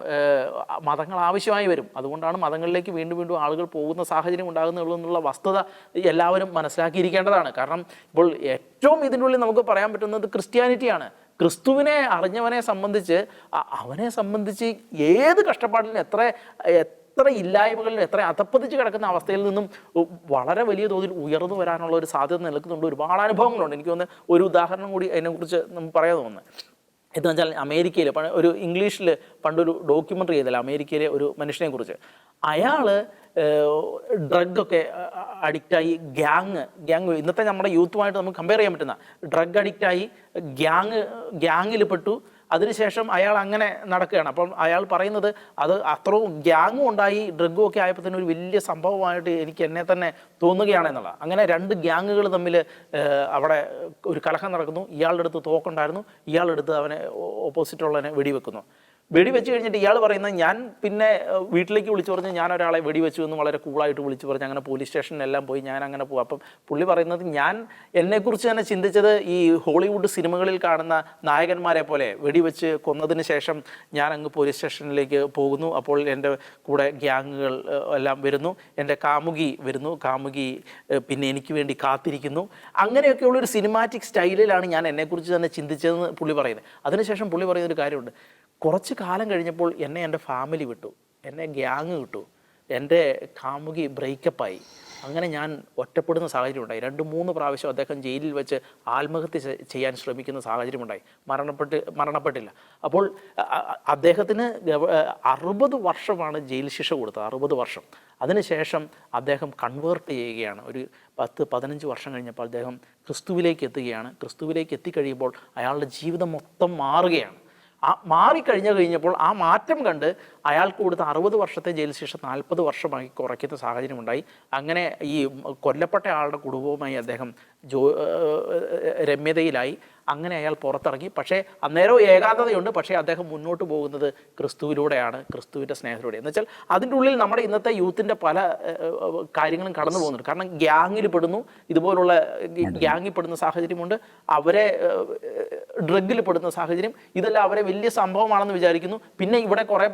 മതങ്ങൾ ആവശ്യമായി വരും. അതുകൊണ്ടാണ് മതങ്ങളിലേക്ക് വീണ്ടും വീണ്ടും ആളുകൾ പോകുന്ന സാഹചര്യം ഉണ്ടാകുന്നുള്ളൂ എന്നുള്ള വസ്തുത എല്ലാവരും മനസ്സിലാക്കിയിരിക്കേണ്ടതാണ്. കാരണം ഇപ്പോൾ ഏറ്റവും ഇതിനുള്ളിൽ നമുക്ക് പറയാൻ പറ്റുന്നത് ക്രിസ്ത്യാനിറ്റിയാണ്. ക്രിസ്തുവിനെ അറിഞ്ഞവനെ സംബന്ധിച്ച് അവനെ സംബന്ധിച്ച് ഏത് കഷ്ടപ്പാടിലും എത്ര ഇല്ലായ്മകളിലും എത്ര അധപ്പതിച്ച് കിടക്കുന്ന അവസ്ഥയിൽ നിന്നും വളരെ വലിയ തോതിൽ ഉയർന്നു വരാനുള്ള ഒരു സാധ്യത നിൽക്കുന്നുണ്ട്. ഒരുപാട് അനുഭവങ്ങളുണ്ട്. എനിക്ക് തോന്നുന്നു ഒരു ഉദാഹരണം കൂടി അതിനെക്കുറിച്ച് നമുക്ക് പറയാൻ തോന്നുന്നത് എന്ന് വെച്ചാൽ അമേരിക്കയിൽ ഒരു ഇംഗ്ലീഷിൽ പണ്ടൊരു ഡോക്യുമെൻ്ററി ചെയ്തല്ല അമേരിക്കയിലെ ഒരു മനുഷ്യനെ കുറിച്ച്. അയാൾ ഡ്രഗൊക്കെ അഡിക്റ്റായി ഗ്യാങ് ഇന്നത്തെ നമ്മുടെ യൂത്തുമായിട്ട് നമുക്ക് കമ്പയർ ചെയ്യാൻ പറ്റുന്ന ഡ്രഗ് അഡിക്റ്റായി ഗ്യാങ്ങിൽ പെട്ടു. അതിനുശേഷം അയാൾ അങ്ങനെ നടക്കുകയാണ്. അപ്പം അയാൾ പറയുന്നത് അത് അത്രയും ഗ്യാങ്ങും ഉണ്ടായി ഡ്രഗും ഒക്കെ ആയപ്പോൾ തന്നെ ഒരു വലിയ സംഭവമായിട്ട് എനിക്ക് എന്നെ തന്നെ തോന്നുകയാണെന്നുള്ള. അങ്ങനെ 2 ഗ്യാങ്ങുകൾ തമ്മിൽ അവിടെ ഒരു കലഹം നടക്കുന്നു. ഇയാളുടെ അടുത്ത് തോക്കുണ്ടായിരുന്നു. ഇയാളുടെ അടുത്ത് അവനെ ഓപ്പോസിറ്റുള്ളവനെ വെടിവെക്കുന്നു. വെടിവെച്ച് കഴിഞ്ഞിട്ട് ഇയാൾ പറയുന്നത് ഞാൻ പിന്നെ വീട്ടിലേക്ക് വിളിച്ചു പറഞ്ഞ് ഞാൻ ഒരാളെ വെടിവെച്ചു എന്ന് വളരെ കൂളായിട്ട് വിളിച്ചു പറഞ്ഞ് അങ്ങനെ പോലീസ് സ്റ്റേഷനിലെല്ലാം പോയി ഞാൻ അങ്ങനെ പോകും. അപ്പം പുള്ളി പറയുന്നത് ഞാൻ എന്നെക്കുറിച്ച് തന്നെ ചിന്തിച്ചത് ഈ ഹോളിവുഡ് സിനിമകളിൽ കാണുന്ന നായകന്മാരെ പോലെ വെടിവെച്ച് കൊന്നതിന് ശേഷം ഞാൻ അങ്ങ് പോലീസ് സ്റ്റേഷനിലേക്ക് പോകുന്നു. അപ്പോൾ എൻ്റെ കൂടെ ഗ്യാങ്ങുകൾ എല്ലാം വരുന്നു, എൻ്റെ കാമുകി വരുന്നു, കാമുകി പിന്നെ എനിക്ക് വേണ്ടി കാത്തിരിക്കുന്നു. അങ്ങനെയൊക്കെയുള്ളൊരു സിനിമാറ്റിക് സ്റ്റൈലിലാണ് ഞാൻ എന്നെക്കുറിച്ച് തന്നെ ചിന്തിച്ചതെന്ന് പുള്ളി പറയുന്നത്. അതിനുശേഷം പുള്ളി പറയുന്നൊരു കാര്യമുണ്ട്. കുറച്ച് കാലം കഴിഞ്ഞപ്പോൾ എന്നെ എൻ്റെ ഫാമിലി വിട്ടു, എന്നെ ഗ്യാങ് വിട്ടു, എൻ്റെ കാമുകി ബ്രേക്കപ്പായി. അങ്ങനെ ഞാൻ ഒറ്റപ്പെടുന്ന സാഹചര്യം ഉണ്ടായി. 2-3 പ്രാവശ്യം അദ്ദേഹം ജയിലിൽ വെച്ച് ആത്മഹത്യ ചെയ്യാൻ ശ്രമിക്കുന്ന സാഹചര്യമുണ്ടായി. മരണപ്പെട്ടില്ല. അപ്പോൾ അദ്ദേഹത്തിന് 60 വർഷമാണ് ജയിൽ ശിക്ഷ കൊടുത്തത്. 60 വർഷം. അതിനുശേഷം അദ്ദേഹം കൺവേർട്ട് ചെയ്യുകയാണ്. ഒരു 10-15 വർഷം കഴിഞ്ഞപ്പോൾ അദ്ദേഹം ക്രിസ്തുവിലേക്ക് എത്തുകയാണ്. ക്രിസ്തുവിലേക്ക് എത്തിക്കഴിയുമ്പോൾ അയാളുടെ ജീവിതം മൊത്തം മാറുകയാണ്. മാറിക്കഴിഞ്ഞപ്പോൾ ആ മാറ്റം കണ്ട് അയാൾക്ക് കൊടുത്ത 60 വർഷത്തെ ജയിൽ ശിക്ഷ 40 വർഷമായി കുറയ്ക്കുന്ന സാഹചര്യമുണ്ടായി. അങ്ങനെ ഈ കൊല്ലപ്പെട്ട ആളുടെ കുടുംബവുമായി അദ്ദേഹം രമ്യതയിലായി. അങ്ങനെ അയാൾ പുറത്തിറങ്ങി. പക്ഷേ അന്നേരം ഏകാന്തതയുണ്ട്. പക്ഷേ അദ്ദേഹം മുന്നോട്ട് പോകുന്നത് ക്രിസ്തുവിലൂടെയാണ്, ക്രിസ്തുവിൻ്റെ സ്നേഹത്തിലൂടെ. എന്ന് വെച്ചാൽ അതിൻ്റെ ഉള്ളിൽ നമ്മുടെ ഇന്നത്തെ യൂത്തിൻ്റെ പല കാര്യങ്ങളും കടന്നു പോകുന്നുണ്ട്. കാരണം ഗ്യാങ്ങിൽ പെടുന്നു, ഇതുപോലുള്ള ഗ്യാങ്ങിൽ പെടുന്ന സാഹചര്യമുണ്ട്, അവരെ ഡ്രഗിൽ പെടുന്ന സാഹചര്യം. ഇതെല്ലാം അവരെ വലിയ സംഭവമാണെന്ന് വിചാരിക്കുന്നു. പിന്നെ ഇവിടെ കുറേ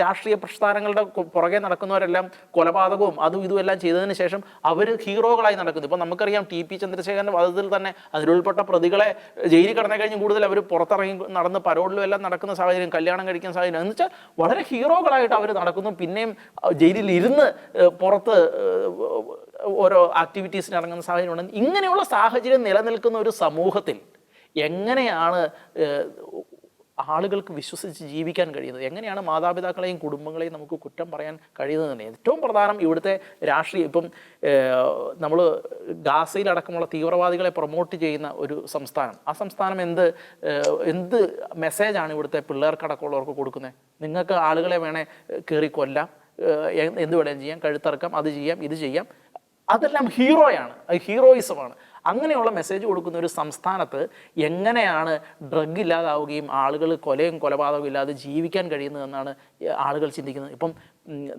രാഷ്ട്രീയ പ്രസ്ഥാനങ്ങളുടെ പുറകെ നടക്കുന്നവരെല്ലാം കൊലപാതകവും അതും ഇതും എല്ലാം ചെയ്തതിന് ശേഷം അവർ ഹീറോകളായി നടക്കുന്നു. ഇപ്പോൾ നമുക്കറിയാം TP ചന്ദ്രശേഖരൻ്റെ വധത്തിൽ തന്നെ അതിലുൾപ്പെട്ട പ്രതികളെ ജയിലിൽ കിടന്നേ കഴിഞ്ഞ് കൂടുതൽ അവർ പുറത്തിറങ്ങി നടന്ന് പരോളിലും എല്ലാം നടക്കുന്ന സാഹചര്യം, കല്യാണം കഴിക്കുന്ന സാഹചര്യം എന്ന് വെച്ചാൽ വളരെ ഹീറോകളായിട്ട് അവർ നടക്കുന്നു. പിന്നെയും ജയിലിൽ ഇരുന്ന് പുറത്ത് ഓരോ ആക്ടിവിറ്റീസിന് ഇറങ്ങുന്ന സാഹചര്യമുണ്ട്. ഇങ്ങനെയുള്ള സാഹചര്യം നിലനിൽക്കുന്ന ഒരു സമൂഹത്തിൽ എങ്ങനെയാണ് ആളുകൾക്ക് വിശ്വസിച്ച് ജീവിക്കാൻ കഴിയുന്നത്? എങ്ങനെയാണ് മാതാപിതാക്കളെയും കുടുംബങ്ങളെയും നമുക്ക് കുറ്റം പറയാൻ കഴിയുന്നത് തന്നെ? ഏറ്റവും പ്രധാനം ഇവിടുത്തെ രാഷ്ട്രീയം. ഇപ്പം നമ്മൾ ഗാസയിലടക്കമുള്ള തീവ്രവാദികളെ പ്രൊമോട്ട് ചെയ്യുന്ന ഒരു സംസ്ഥാനം, ആ സംസ്ഥാനം എന്ത് മെസ്സേജാണ് ഇവിടുത്തെ പിള്ളേർക്കടക്കമുള്ളവർക്ക് കൊടുക്കുന്നത്? നിങ്ങൾക്ക് ആളുകളെ വേണേൽ കയറി കൊല്ലാം, എന്ത് വേണേലും ചെയ്യാം, കഴുത്തറക്കാം, അത് ചെയ്യാം, ഇത് ചെയ്യാം, അതെല്ലാം ഹീറോയാണ്, അത് ഹീറോയിസമാണ്. അങ്ങനെയുള്ള മെസ്സേജ് കൊടുക്കുന്ന ഒരു സംസ്ഥാനത്ത് എങ്ങനെയാണ് ഡ്രഗ് ഇല്ലാതാവുകയും ആളുകൾ കൊലയും കൊലപാതകവും ഇല്ലാതെ ജീവിക്കാൻ കഴിയുന്നതെന്നാണ് ആളുകൾ ചിന്തിക്കുന്നത്. ഇപ്പം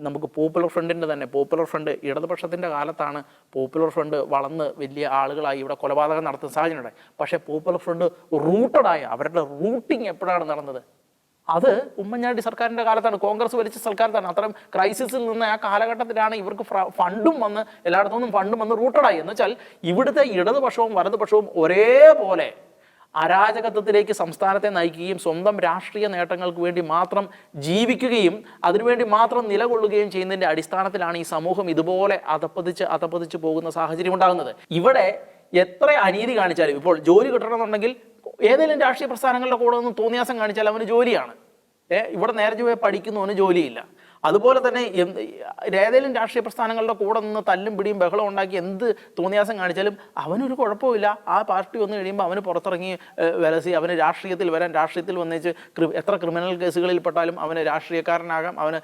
നമുക്ക് പോപ്പുലർ ഫ്രണ്ട് ഇടതുപക്ഷത്തിൻ്റെ കാലത്താണ് പോപ്പുലർ ഫ്രണ്ട് വളർന്ന് വലിയ ആളുകളായി ഇവിടെ കൊലപാതകം നടത്തുന്ന സാഹചര്യം ഉണ്ടായി. പക്ഷേ പോപ്പുലർ ഫ്രണ്ട് റൂട്ടഡായ അവരുടെ റൂട്ടിങ് എപ്പോഴാണ് നടന്നത്? അത് ഉമ്മൻചാണ്ടി സർക്കാരിൻ്റെ കാലത്താണ്, കോൺഗ്രസ് ഭരിച്ച സർക്കാരത്താണ്. അത്തരം ക്രൈസിസിൽ നിന്ന് ആ കാലഘട്ടത്തിലാണ് ഇവർക്ക് ഫണ്ടും വന്ന് എല്ലായിടത്തുനിന്നും ഫണ്ടും വന്ന് റൂട്ടഡായി. എന്ന് വെച്ചാൽ ഇവിടുത്തെ ഇടതുപക്ഷവും വലതുപക്ഷവും ഒരേപോലെ അരാജകത്വത്തിലേക്ക് സംസ്ഥാനത്തെ നയിക്കുകയും സ്വന്തം രാഷ്ട്രീയ നേട്ടങ്ങൾക്ക് വേണ്ടി മാത്രം ജീവിക്കുകയും അതിനുവേണ്ടി മാത്രം നിലകൊള്ളുകയും ചെയ്യുന്നതിൻ്റെ അടിസ്ഥാനത്തിലാണ് ഈ സമൂഹം ഇതുപോലെ അധപ്പതിച്ച് പോകുന്ന സാഹചര്യം ഉണ്ടാകുന്നത്. ഇവിടെ എത്ര അനീതി കാണിച്ചാലും, ഇപ്പോൾ ജോലി കിട്ടണമെന്നുണ്ടെങ്കിൽ ഏതെങ്കിലും രാഷ്ട്രീയ പ്രസ്ഥാനങ്ങളുടെ കൂടെ ഒന്ന് തോന്നിയാസം കാണിച്ചാൽ അവന് ജോലിയാണ്. ഇവിടെ നേരെ ചൊവ്വേ പഠിക്കുന്നവന് ജോലിയില്ല. അതുപോലെ തന്നെ ഏതെങ്കിലും രാഷ്ട്രീയ പ്രസ്ഥാനങ്ങളുടെ കൂടെ നിന്ന് തല്ലും പിടിയും ബഹളം ഉണ്ടാക്കി എന്ത് തോന്നിയാസം കാണിച്ചാലും അവനൊരു കുഴപ്പമില്ല. ആ പാർട്ടി വന്നു കഴിയുമ്പോൾ അവന് പുറത്തിറങ്ങി വിലസി അവന് രാഷ്ട്രീയത്തിൽ വരാൻ, രാഷ്ട്രീയത്തിൽ വന്നേച്ച് എത്ര ക്രിമിനൽ കേസുകളിൽ പെട്ടാലും അവന് രാഷ്ട്രീയക്കാരനാകാം, അവന്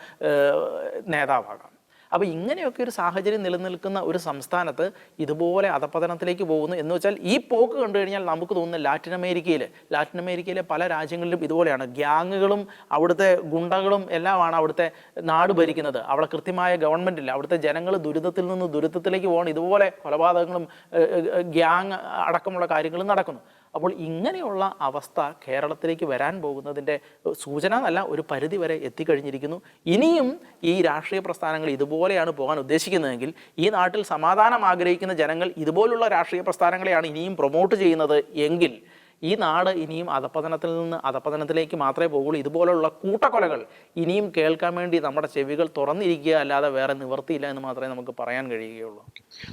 നേതാവാകാം. അപ്പോൾ ഇങ്ങനെയൊക്കെ ഒരു സാഹചര്യം നിലനിൽക്കുന്ന ഒരു സംസ്ഥാനത്ത് ഇതുപോലെ അധപതനത്തിലേക്ക് പോകുന്നു എന്ന് വെച്ചാൽ ഈ പോക്ക് കണ്ടു കഴിഞ്ഞാൽ നമുക്ക് തോന്നുന്നു ലാറ്റിൻ അമേരിക്കയിലെ പല രാജ്യങ്ങളിലും ഇതുപോലെയാണ്. ഗ്യാങ്ങുകളും അവിടുത്തെ ഗുണ്ടകളും എല്ലാമാണ് അവിടുത്തെ നാട് ഭരിക്കുന്നത്. അവിടെ കൃത്യമായ ഗവൺമെൻറ് ഇല്ല. അവിടുത്തെ ജനങ്ങൾ ദുരിതത്തിൽ നിന്ന് ദുരിതത്തിലേക്ക് പോകണം. ഇതുപോലെ കൊലപാതകങ്ങളും ഗ്യാങ് അടക്കമുള്ള കാര്യങ്ങളും നടക്കുന്നു. അപ്പോൾ ഇങ്ങനെയുള്ള അവസ്ഥ കേരളത്തിലേക്ക് വരാൻ പോകുന്നതിൻ്റെ സൂചന എന്നല്ല, ഒരു പരിധി വരെ എത്തിക്കഴിഞ്ഞിരിക്കുന്നു. ഇനിയും ഈ രാഷ്ട്രീയ പ്രസ്ഥാനങ്ങൾ ഇതുപോലെയാണ് പോകാൻ ഉദ്ദേശിക്കുന്നതെങ്കിൽ ഈ നാട്ടിൽ സമാധാനം ആഗ്രഹിക്കുന്ന ജനങ്ങൾ ഇതുപോലുള്ള രാഷ്ട്രീയ പ്രസ്ഥാനങ്ങളെയാണ് ഇനിയും പ്രൊമോട്ട് ചെയ്യുന്നത് എങ്കിൽ ഈ നാട് ഇനിയും അധപതനത്തിൽ നിന്ന് അധപതനത്തിലേക്ക് മാത്രമേ പോകുള്ളൂ. ഇതുപോലുള്ള കൂട്ടക്കൊലകൾ ഇനിയും കേൾക്കാൻ വേണ്ടി നമ്മുടെ ചെവികൾ തുറന്നിരിക്കുക അല്ലാതെ വേറെ നിവർത്തിയില്ല എന്ന് മാത്രമേ നമുക്ക് പറയാൻ കഴിയുകയുള്ളൂ.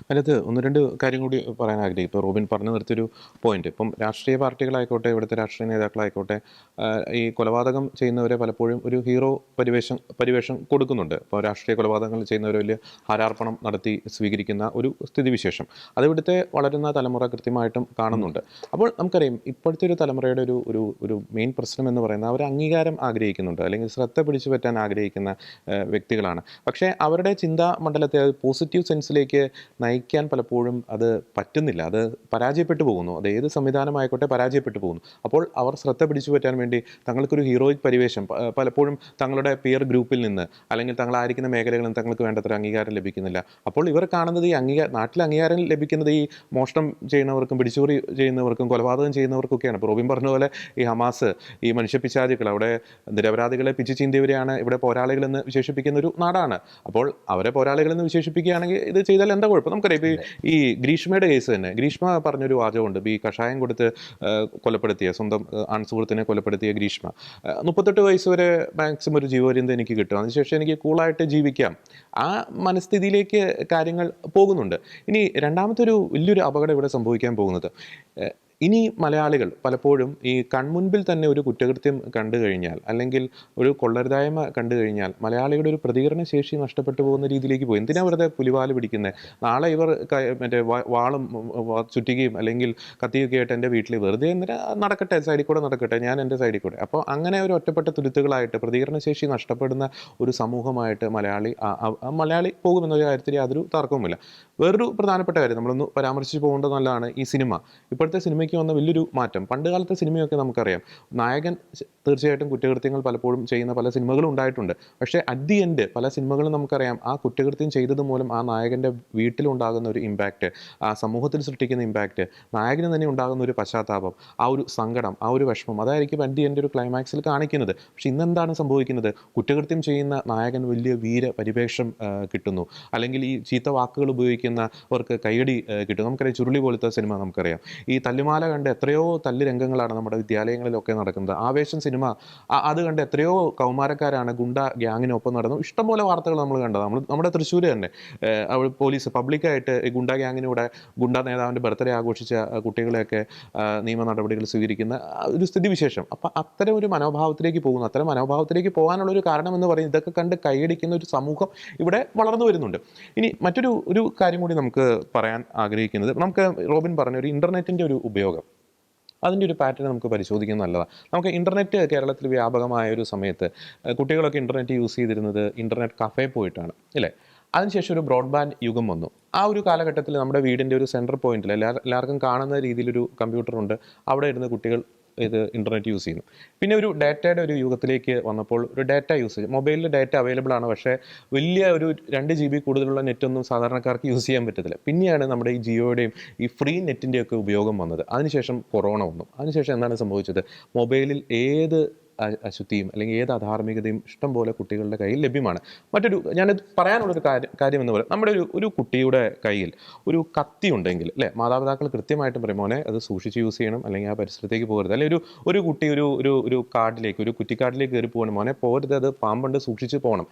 അതിനകത്ത് ഒന്ന് രണ്ട് കാര്യം കൂടി പറയാൻ ആഗ്രഹിക്കും. ഇപ്പോൾ റോബിൻ പറഞ്ഞു നിർത്തിയൊരു പോയിന്റ്, ഇപ്പം രാഷ്ട്രീയ പാർട്ടികളായിക്കോട്ടെ, ഇവിടുത്തെ രാഷ്ട്രീയ നേതാക്കളായിക്കോട്ടെ, ഈ കൊലപാതകം ചെയ്യുന്നവരെ പലപ്പോഴും ഒരു ഹീറോ പരിവേഷം കൊടുക്കുന്നുണ്ട്. ഇപ്പോൾ രാഷ്ട്രീയ കൊലപാതകങ്ങൾ ചെയ്യുന്നവരെ വലിയ ഹാരാർപ്പണം നടത്തി സ്വീകരിക്കുന്ന ഒരു സ്ഥിതിവിശേഷം അത് ഇവിടുത്തെ വളരുന്ന തലമുറ കൃത്യമായിട്ടും കാണുന്നുണ്ട്. അപ്പോൾ നമുക്കറിയാം ഇപ്പോഴത്തെ ഒരു തലമുറയുടെ ഒരു മെയിൻ പ്രശ്നം എന്ന് പറയുന്നത് അവർ അംഗീകാരം ആഗ്രഹിക്കുന്നുണ്ട്, അല്ലെങ്കിൽ ശ്രദ്ധ പിടിച്ചു പറ്റാൻ ആഗ്രഹിക്കുന്ന വ്യക്തികളാണ്. പക്ഷേ അവരുടെ ചിന്താ മണ്ഡലത്തെ പോസിറ്റീവ് സെൻസിലേക്ക് നയിക്കാൻ പലപ്പോഴും അത് പറ്റുന്നില്ല. അത് പരാജയപ്പെട്ടു പോകുന്നു. അത് ഏത് സംവിധാനമായിക്കോട്ടെ പരാജയപ്പെട്ടു പോകുന്നു. അപ്പോൾ അവർ ശ്രദ്ധ പിടിച്ചു പറ്റാൻ വേണ്ടി തങ്ങൾക്കൊരു ഹീറോയിക് പരിവേഷം പലപ്പോഴും തങ്ങളുടെ പിയർ ഗ്രൂപ്പിൽ നിന്ന് അല്ലെങ്കിൽ തങ്ങളായിരിക്കുന്ന മേഖലകളിൽ നിന്ന് തങ്ങൾക്ക് വേണ്ടത്ര അംഗീകാരം ലഭിക്കുന്നില്ല. അപ്പോൾ ഇവർ കാണുന്നത് ഈ നാട്ടിൽ അംഗീകാരം ലഭിക്കുന്നത് ഈ മോഷണം ചെയ്യുന്നവർക്കും പിടിച്ചുപറി ചെയ്യുന്നവർക്കും കൊലപാതകം ചെയ്യുന്നവർക്കൊക്കെയാണ്. ഇപ്പോൾ റോബിൻ പറഞ്ഞ പോലെ ഈ ഹമാസ്, ഈ മനുഷ്യപ്പിശാചുക്കൾ, അവിടെ നിരപരാധികളെ പിച്ചു ചീന്തിയവരെയാണ് ഇവിടെ പോരാളികളെന്ന് വിശേഷിപ്പിക്കുന്ന ഒരു നാടാണ്. അപ്പോൾ അവരെ പോരാളികളെന്ന് വിശേഷിപ്പിക്കുകയാണെങ്കിൽ ഇത് ചെയ്താൽ എന്താ കുഴപ്പം? നമുക്കറിയാം ഇപ്പോൾ ഈ ഗ്രീഷ്മയുടെ കേസ് തന്നെ, ഗ്രീഷ്മ പറഞ്ഞൊരു വാചകമുണ്ട്. ഈ കഷായം കൊടുത്ത് കൊലപ്പെടുത്തിയ, സ്വന്തം ആൺസുഹൃത്തിനെ കൊലപ്പെടുത്തിയ ഗ്രീഷ്മ 38 വയസ്സ് വരെ മാക്സിമം ഒരു ജീവപര്യന്തം എനിക്ക് കിട്ടും, അതിനുശേഷം എനിക്ക് കൂളായിട്ട് ജീവിക്കാം, ആ മനസ്ഥിതിയിലേക്ക് കാര്യങ്ങൾ പോകുന്നുണ്ട്. ഇനി രണ്ടാമത്തെ വലിയൊരു അപകടം ഇവിടെ സംഭവിക്കാൻ പോകുന്നത്, ഇനി മലയാളികൾ പലപ്പോഴും ഈ കൺമുൻപിൽ തന്നെ ഒരു കുറ്റകൃത്യം കണ്ടു കഴിഞ്ഞാൽ, അല്ലെങ്കിൽ ഒരു കൊള്ളരുതായ്മ കണ്ടു കഴിഞ്ഞാൽ മലയാളികളുടെ ഒരു പ്രതികരണ ശേഷി നഷ്ടപ്പെട്ടു പോകുന്ന രീതിയിലേക്ക് പോയി. എന്തിനാ വെറുതെ പുലിവാല് പിടിക്കുന്നത്? നാളെ ഇവർ മറ്റേ വാളും ചുറ്റികയും അല്ലെങ്കിൽ കത്തിയൊക്കെ ആയിട്ട് എൻ്റെ വീട്ടിൽ വെറുതെ എന്തിനാ നടക്കട്ടെ, സൈഡിൽ കൂടെ നടക്കട്ടെ, ഞാൻ എൻ്റെ സൈഡിൽ കൂടെ. അപ്പോൾ അങ്ങനെ ഒരു ഒറ്റപ്പെട്ട തുരുത്തുകളായിട്ട് പ്രതികരണ ശേഷി നഷ്ടപ്പെടുന്ന ഒരു സമൂഹമായിട്ട് മലയാളി പോകുമെന്നൊരു കാര്യത്തിൽ യാതൊരു തർക്കവുമില്ല. വേറൊരു പ്രധാനപ്പെട്ട കാര്യം നമ്മളൊന്ന് പരാമർശിച്ച് പോകേണ്ടത് നല്ലതാണ്. ഈ സിനിമ, ഇപ്പോഴത്തെ സിനിമയ്ക്ക് വന്ന വലിയൊരു മാറ്റം. പണ്ട് കാലത്തെ സിനിമയൊക്കെ നമുക്കറിയാം, നായകൻ തീർച്ചയായിട്ടും കുറ്റകൃത്യങ്ങൾ പലപ്പോഴും ചെയ്യുന്ന പല സിനിമകളും ഉണ്ടായിട്ടുണ്ട്. പക്ഷേ അറ്റ് ദി എൻഡ് പല സിനിമകളും നമുക്കറിയാം ആ കുറ്റകൃത്യം ചെയ്തത് മൂലം ആ നായകൻ്റെ വീട്ടിലുണ്ടാകുന്ന ഒരു ഇമ്പാക്റ്റ്, ആ സമൂഹത്തിൽ സൃഷ്ടിക്കുന്ന ഇമ്പാക്റ്റ്, നായകന് തന്നെ ഉണ്ടാകുന്ന ഒരു പശ്ചാത്താപം, ആ ഒരു സങ്കടം, ആ ഒരു വിഷമം, അതായിരിക്കും അറ്റ് ദി എൻഡ് ഒരു ക്ലൈമാക്സിൽ കാണിക്കുന്നത്. പക്ഷെ ഇന്നെന്താണ് സംഭവിക്കുന്നത്? കുറ്റകൃത്യം ചെയ്യുന്ന നായകൻ വലിയ വീര പരിവേഷം കിട്ടുന്നു, അല്ലെങ്കിൽ ഈ ചീത്ത വാക്കുകൾ ഉപയോഗിക്കുന്നവർക്ക് കൈയടി കിട്ടും. നമുക്കറിയാം ചുരുളി പോലത്തെ സിനിമ നമുക്കറിയാം. ഈ തല്ലുമാല കണ്ട് എത്രയോ തല്ല് രംഗങ്ങളാണ് നമ്മുടെ വിദ്യാലയങ്ങളിലൊക്കെ നടക്കുന്നത്. ആവേശം സിനിമ അത് കണ്ട് എത്രയോ കൗമാരക്കാരാണ് ഗുണ്ട ഗ്യാങ്ങിനൊപ്പം നടന്നു. ഇഷ്ടംപോലെ വാർത്തകൾ നമ്മൾ കണ്ടത്. നമ്മുടെ തൃശ്ശൂർ തന്നെ പോലീസ് പബ്ലിക്കായിട്ട് ഈ ഗുണ്ട ഗ്യാങ്ങിനൂടെ ഗുണ്ട നേതാവിൻ്റെ ബർത്ത്ഡേ ആഘോഷിച്ച കുട്ടികളെയൊക്കെ നിയമ നടപടികൾ സ്വീകരിക്കുന്ന ഒരു സ്ഥിതിവിശേഷം. അപ്പം അത്തരം ഒരു മനോഭാവത്തിലേക്ക് പോകുന്നു. അത്തരം മനോഭാവത്തിലേക്ക് പോകാനുള്ളൊരു കാരണം എന്ന് പറയുന്നത് ഇതൊക്കെ കണ്ട് കൈയടിക്കുന്ന ഒരു സമൂഹം ഇവിടെ വളർന്നു വരുന്നുണ്ട്. ഇനി മറ്റൊരു കാര്യം കൂടി നമുക്ക് പറയാൻ ആഗ്രഹിക്കുന്നത്, നമുക്ക് റോബിൻ പറഞ്ഞ ഒരു ഇൻ്റർനെറ്റിൻ്റെ ഒരു ഉപയോഗം, അതിൻ്റെ ഒരു പാറ്റേൺ നമുക്ക് പരിശോധിക്കുന്നത് നല്ലതാണ്. നമുക്ക് ഇൻ്റർനെറ്റ് കേരളത്തിൽ വ്യാപകമായ ഒരു സമയത്ത് കുട്ടികളൊക്കെ ഇൻ്റർനെറ്റ് യൂസ് ചെയ്തിരുന്നത് ഇൻ്റർനെറ്റ് കഫേ പോയിട്ടാണ്, അല്ലേ? അതിനുശേഷം ഒരു ബ്രോഡ്ബാൻഡ് യുഗം വന്നു. ആ ഒരു കാലഘട്ടത്തിൽ നമ്മുടെ വീടിൻ്റെ ഒരു സെൻട്രൽ പോയിന്റിൽ എല്ലാവർക്കും കാണുന്ന രീതിയിലൊരു കമ്പ്യൂട്ടറുണ്ട്, അവിടെ ഇരുന്ന് കുട്ടികൾ ഇത് ഇൻ്റർനെറ്റ് യൂസ് ചെയ്യുന്നു. പിന്നെ ഒരു ഡാറ്റയുടെ ഒരു യുഗത്തിലേക്ക് വന്നപ്പോൾ ഒരു ഡാറ്റ യൂസേജ്, മൊബൈലിൽ ഡാറ്റ അവൈലബിൾ ആണ്, പക്ഷേ വലിയ ഒരു 2 GB കൂടുതലുള്ള നെറ്റൊന്നും സാധാരണക്കാർക്ക് യൂസ് ചെയ്യാൻ പറ്റത്തില്ല. പിന്നെയാണ് നമ്മുടെ ഈ ജിയോയുടെയും ഈ ഫ്രീ നെറ്റിൻ്റെയൊക്കെ ഉപയോഗം വന്നത്. അതിനുശേഷം കൊറോണ വന്നു. അതിനുശേഷം എന്താണ് സംഭവിച്ചത്? മൊബൈലിൽ ഏത് അശുദ്ധിയും അല്ലെങ്കിൽ ഏത് അധാർമികതയും ഇഷ്ടം പോലെ കുട്ടികളുടെ കയ്യിൽ ലഭ്യമാണ്. ഞാനിത് പറയാനുള്ളൊരു കാര്യം എന്ന് പറയുന്നത്, നമ്മുടെ ഒരു കുട്ടിയുടെ കയ്യിൽ ഒരു കത്തി ഉണ്ടെങ്കിൽ, അല്ലേ, മാതാപിതാക്കൾ കൃത്യമായിട്ടും പറയും, മോനെ അത് സൂക്ഷിച്ച് യൂസ് ചെയ്യണം, അല്ലെങ്കിൽ ആ പരിസരത്തേക്ക് പോകരുത്. അല്ലെങ്കിൽ ഒരു കുട്ടി ഒരു കാട്ടിലേക്ക്, ഒരു കുറ്റിക്കാട്ടിലേക്ക് കയറി പോകണം, മോനെ പോകരുത്, അത് പാമ്പുണ്ട്, സൂക്ഷിച്ച് പോകണം.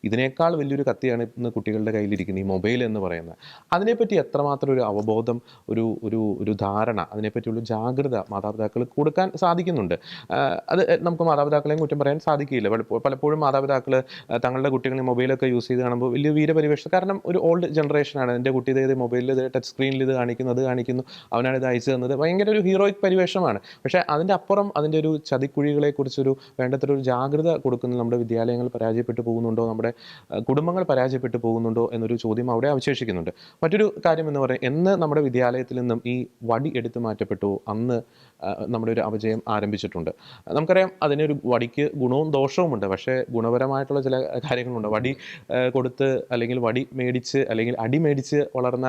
ഇതിനേക്കാൾ വലിയൊരു കത്തിയാണ് ഇന്ന് കുട്ടികളുടെ കയ്യിലിരിക്കുന്നത്, ഈ മൊബൈൽ എന്ന് പറയുന്നത്. അതിനെപ്പറ്റി എത്രമാത്രം ഒരു അവബോധം, ഒരു ധാരണ, അതിനെപ്പറ്റിയുള്ള ജാഗ്രത മാതാപിതാക്കൾ കൊടുക്കാൻ സാധിക്കുന്നുണ്ട്. അത് നമുക്ക് മാതാപിതാക്കളെയും കുറ്റം പറയാൻ സാധിക്കില്ല. പലപ്പോഴും മാതാപിതാക്കൾ തങ്ങളുടെ കുട്ടികളെ മൊബൈലൊക്കെ യൂസ് ചെയ്ത് കാണുമ്പോൾ വലിയ വീരപരിവേഷം, കാരണം ഒരു ഓൾഡ് ജനറേഷനാണ്. എൻ്റെ കുട്ടി ഇത് മൊബൈലിൽ ഇത് ടച്ച് സ്ക്രീനിൽ ഇത് കാണിക്കുന്നു, അത് കാണിക്കുന്നു, അവനാണ് ഇത് അയച്ചു തന്നത്, ഭയങ്കര ഒരു ഹീറോയിക് പരിവേഷമാണ്. പക്ഷേ അതിൻ്റെ അപ്പുറം അതിൻ്റെ ഒരു ചതിക്കുഴികളെക്കുറിച്ചൊരു വേണ്ടത്ര ഒരു ജാഗ്രത കൊടുക്കുന്നത് നമ്മുടെ വിദ്യാലയങ്ങൾ പരാജയപ്പെട്ടു പോകുന്നുണ്ടോ, നമ്മുടെ നമ്മുടെ കുടുംബങ്ങൾ പരാജയപ്പെട്ടു പോകുന്നുണ്ടോ എന്നൊരു ചോദ്യം അവിടെ അവശേഷിക്കുന്നുണ്ട്. മറ്റൊരു കാര്യം എന്ന് പറയുന്നത്, എന്ന് നമ്മുടെ വിദ്യാലയത്തിൽ നിന്നും ഈ വടി എടുത്തു മാറ്റപ്പെട്ടു അന്ന് നമ്മുടെ ഒരു അപജയം ആരംഭിച്ചിട്ടുണ്ട്. നമുക്കറിയാം അതിനൊരു വടിക്ക് ഗുണവും ദോഷവുമുണ്ട്. പക്ഷേ ഗുണപരമായിട്ടുള്ള ചില കാര്യങ്ങളുണ്ട്. വടി കൊടുത്ത് അല്ലെങ്കിൽ വടി മേടിച്ച് അല്ലെങ്കിൽ അടി മേടിച്ച് വളർന്ന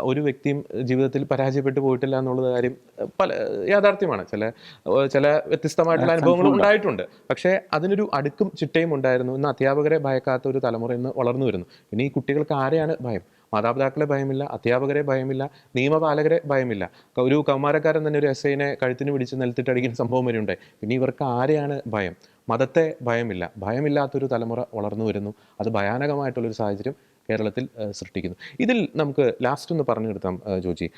ഒരു വ്യക്തിയും ജീവിതത്തിൽ പരാജയപ്പെട്ടു പോയിട്ടില്ല എന്നുള്ളത് കാര്യം യാഥാർത്ഥ്യമാണ്. ചില വ്യത്യസ്തമായിട്ടുള്ള അനുഭവങ്ങളും ഉണ്ടായിട്ടുണ്ട്. പക്ഷേ അതിനൊരു അടുക്കും ചിട്ടയും ഉണ്ടായിരുന്നു. ഇന്ന് അധ്യാപകരെ ഭയക്കാത്ത ഒരു തലമുറ ഇന്ന് വളർന്നു വരുന്നു. ഇനി ഈ കുട്ടികൾക്ക് ആരെയാണ് ഭയം? മാതാപിതാക്കളെ ഭയമില്ല, അധ്യാപകരെ ഭയമില്ല, നിയമപാലകരെ ഭയമില്ല. ഒരു കൗമാരക്കാരൻ തന്നെ ഒരു എസ്ഐനെ കഴുത്തിന് പിടിച്ച് നിലത്തിട്ടടിക്കുന്ന സംഭവം വരെ ഉണ്ടായി. പിന്നെ ഇവർക്ക് ആരെയാണ് ഭയം? മതത്തെ ഭയമില്ല. ഭയമില്ലാത്തൊരു തലമുറ വളർന്നു വരുന്നു. അത് ഭയാനകമായിട്ടുള്ളൊരു സാഹചര്യം കേരളത്തിൽ സൃഷ്ടിക്കുന്നു. ഇതിൽ നമുക്ക് ലാസ്റ്റ് ഒന്ന് പറഞ്ഞു നിർത്താം ജോജി.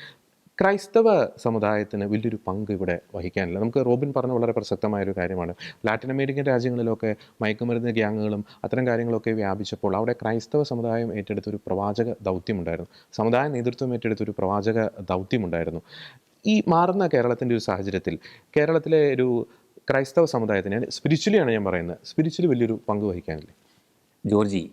ക്രൈസ്തവ സമുദായത്തിന് വലിയൊരു പങ്ക് ഇവിടെ വഹിക്കാനില്ല. നമുക്ക് റോബിൻ പറഞ്ഞ വളരെ പ്രസക്തമായൊരു കാര്യമാണ്. ലാറ്റിൻ അമേരിക്കൻ രാജ്യങ്ങളിലൊക്കെ മയക്കുമരുന്ന് ഗ്യാങ്ങുകളും അത്തരം കാര്യങ്ങളൊക്കെ വ്യാപിച്ചപ്പോൾ അവിടെ ക്രൈസ്തവ സമുദായം ഏറ്റെടുത്തൊരു പ്രവാചക ദൗത്യമുണ്ടായിരുന്നു. സമുദായ നേതൃത്വം ഏറ്റെടുത്തൊരു പ്രവാചക ദൗത്യമുണ്ടായിരുന്നു. ഈ മാറുന്ന കേരളത്തിൻ്റെ ഒരു സാഹചര്യത്തിൽ കേരളത്തിലെ ഒരു ക്രൈസ്തവ സമുദായത്തിന്, സ്പിരിച്വലിയാണ് ഞാൻ പറയുന്നത്, സ്പിരിച്വലി വലിയൊരു പങ്ക് വഹിക്കാനില്ലേ? ജോർജി,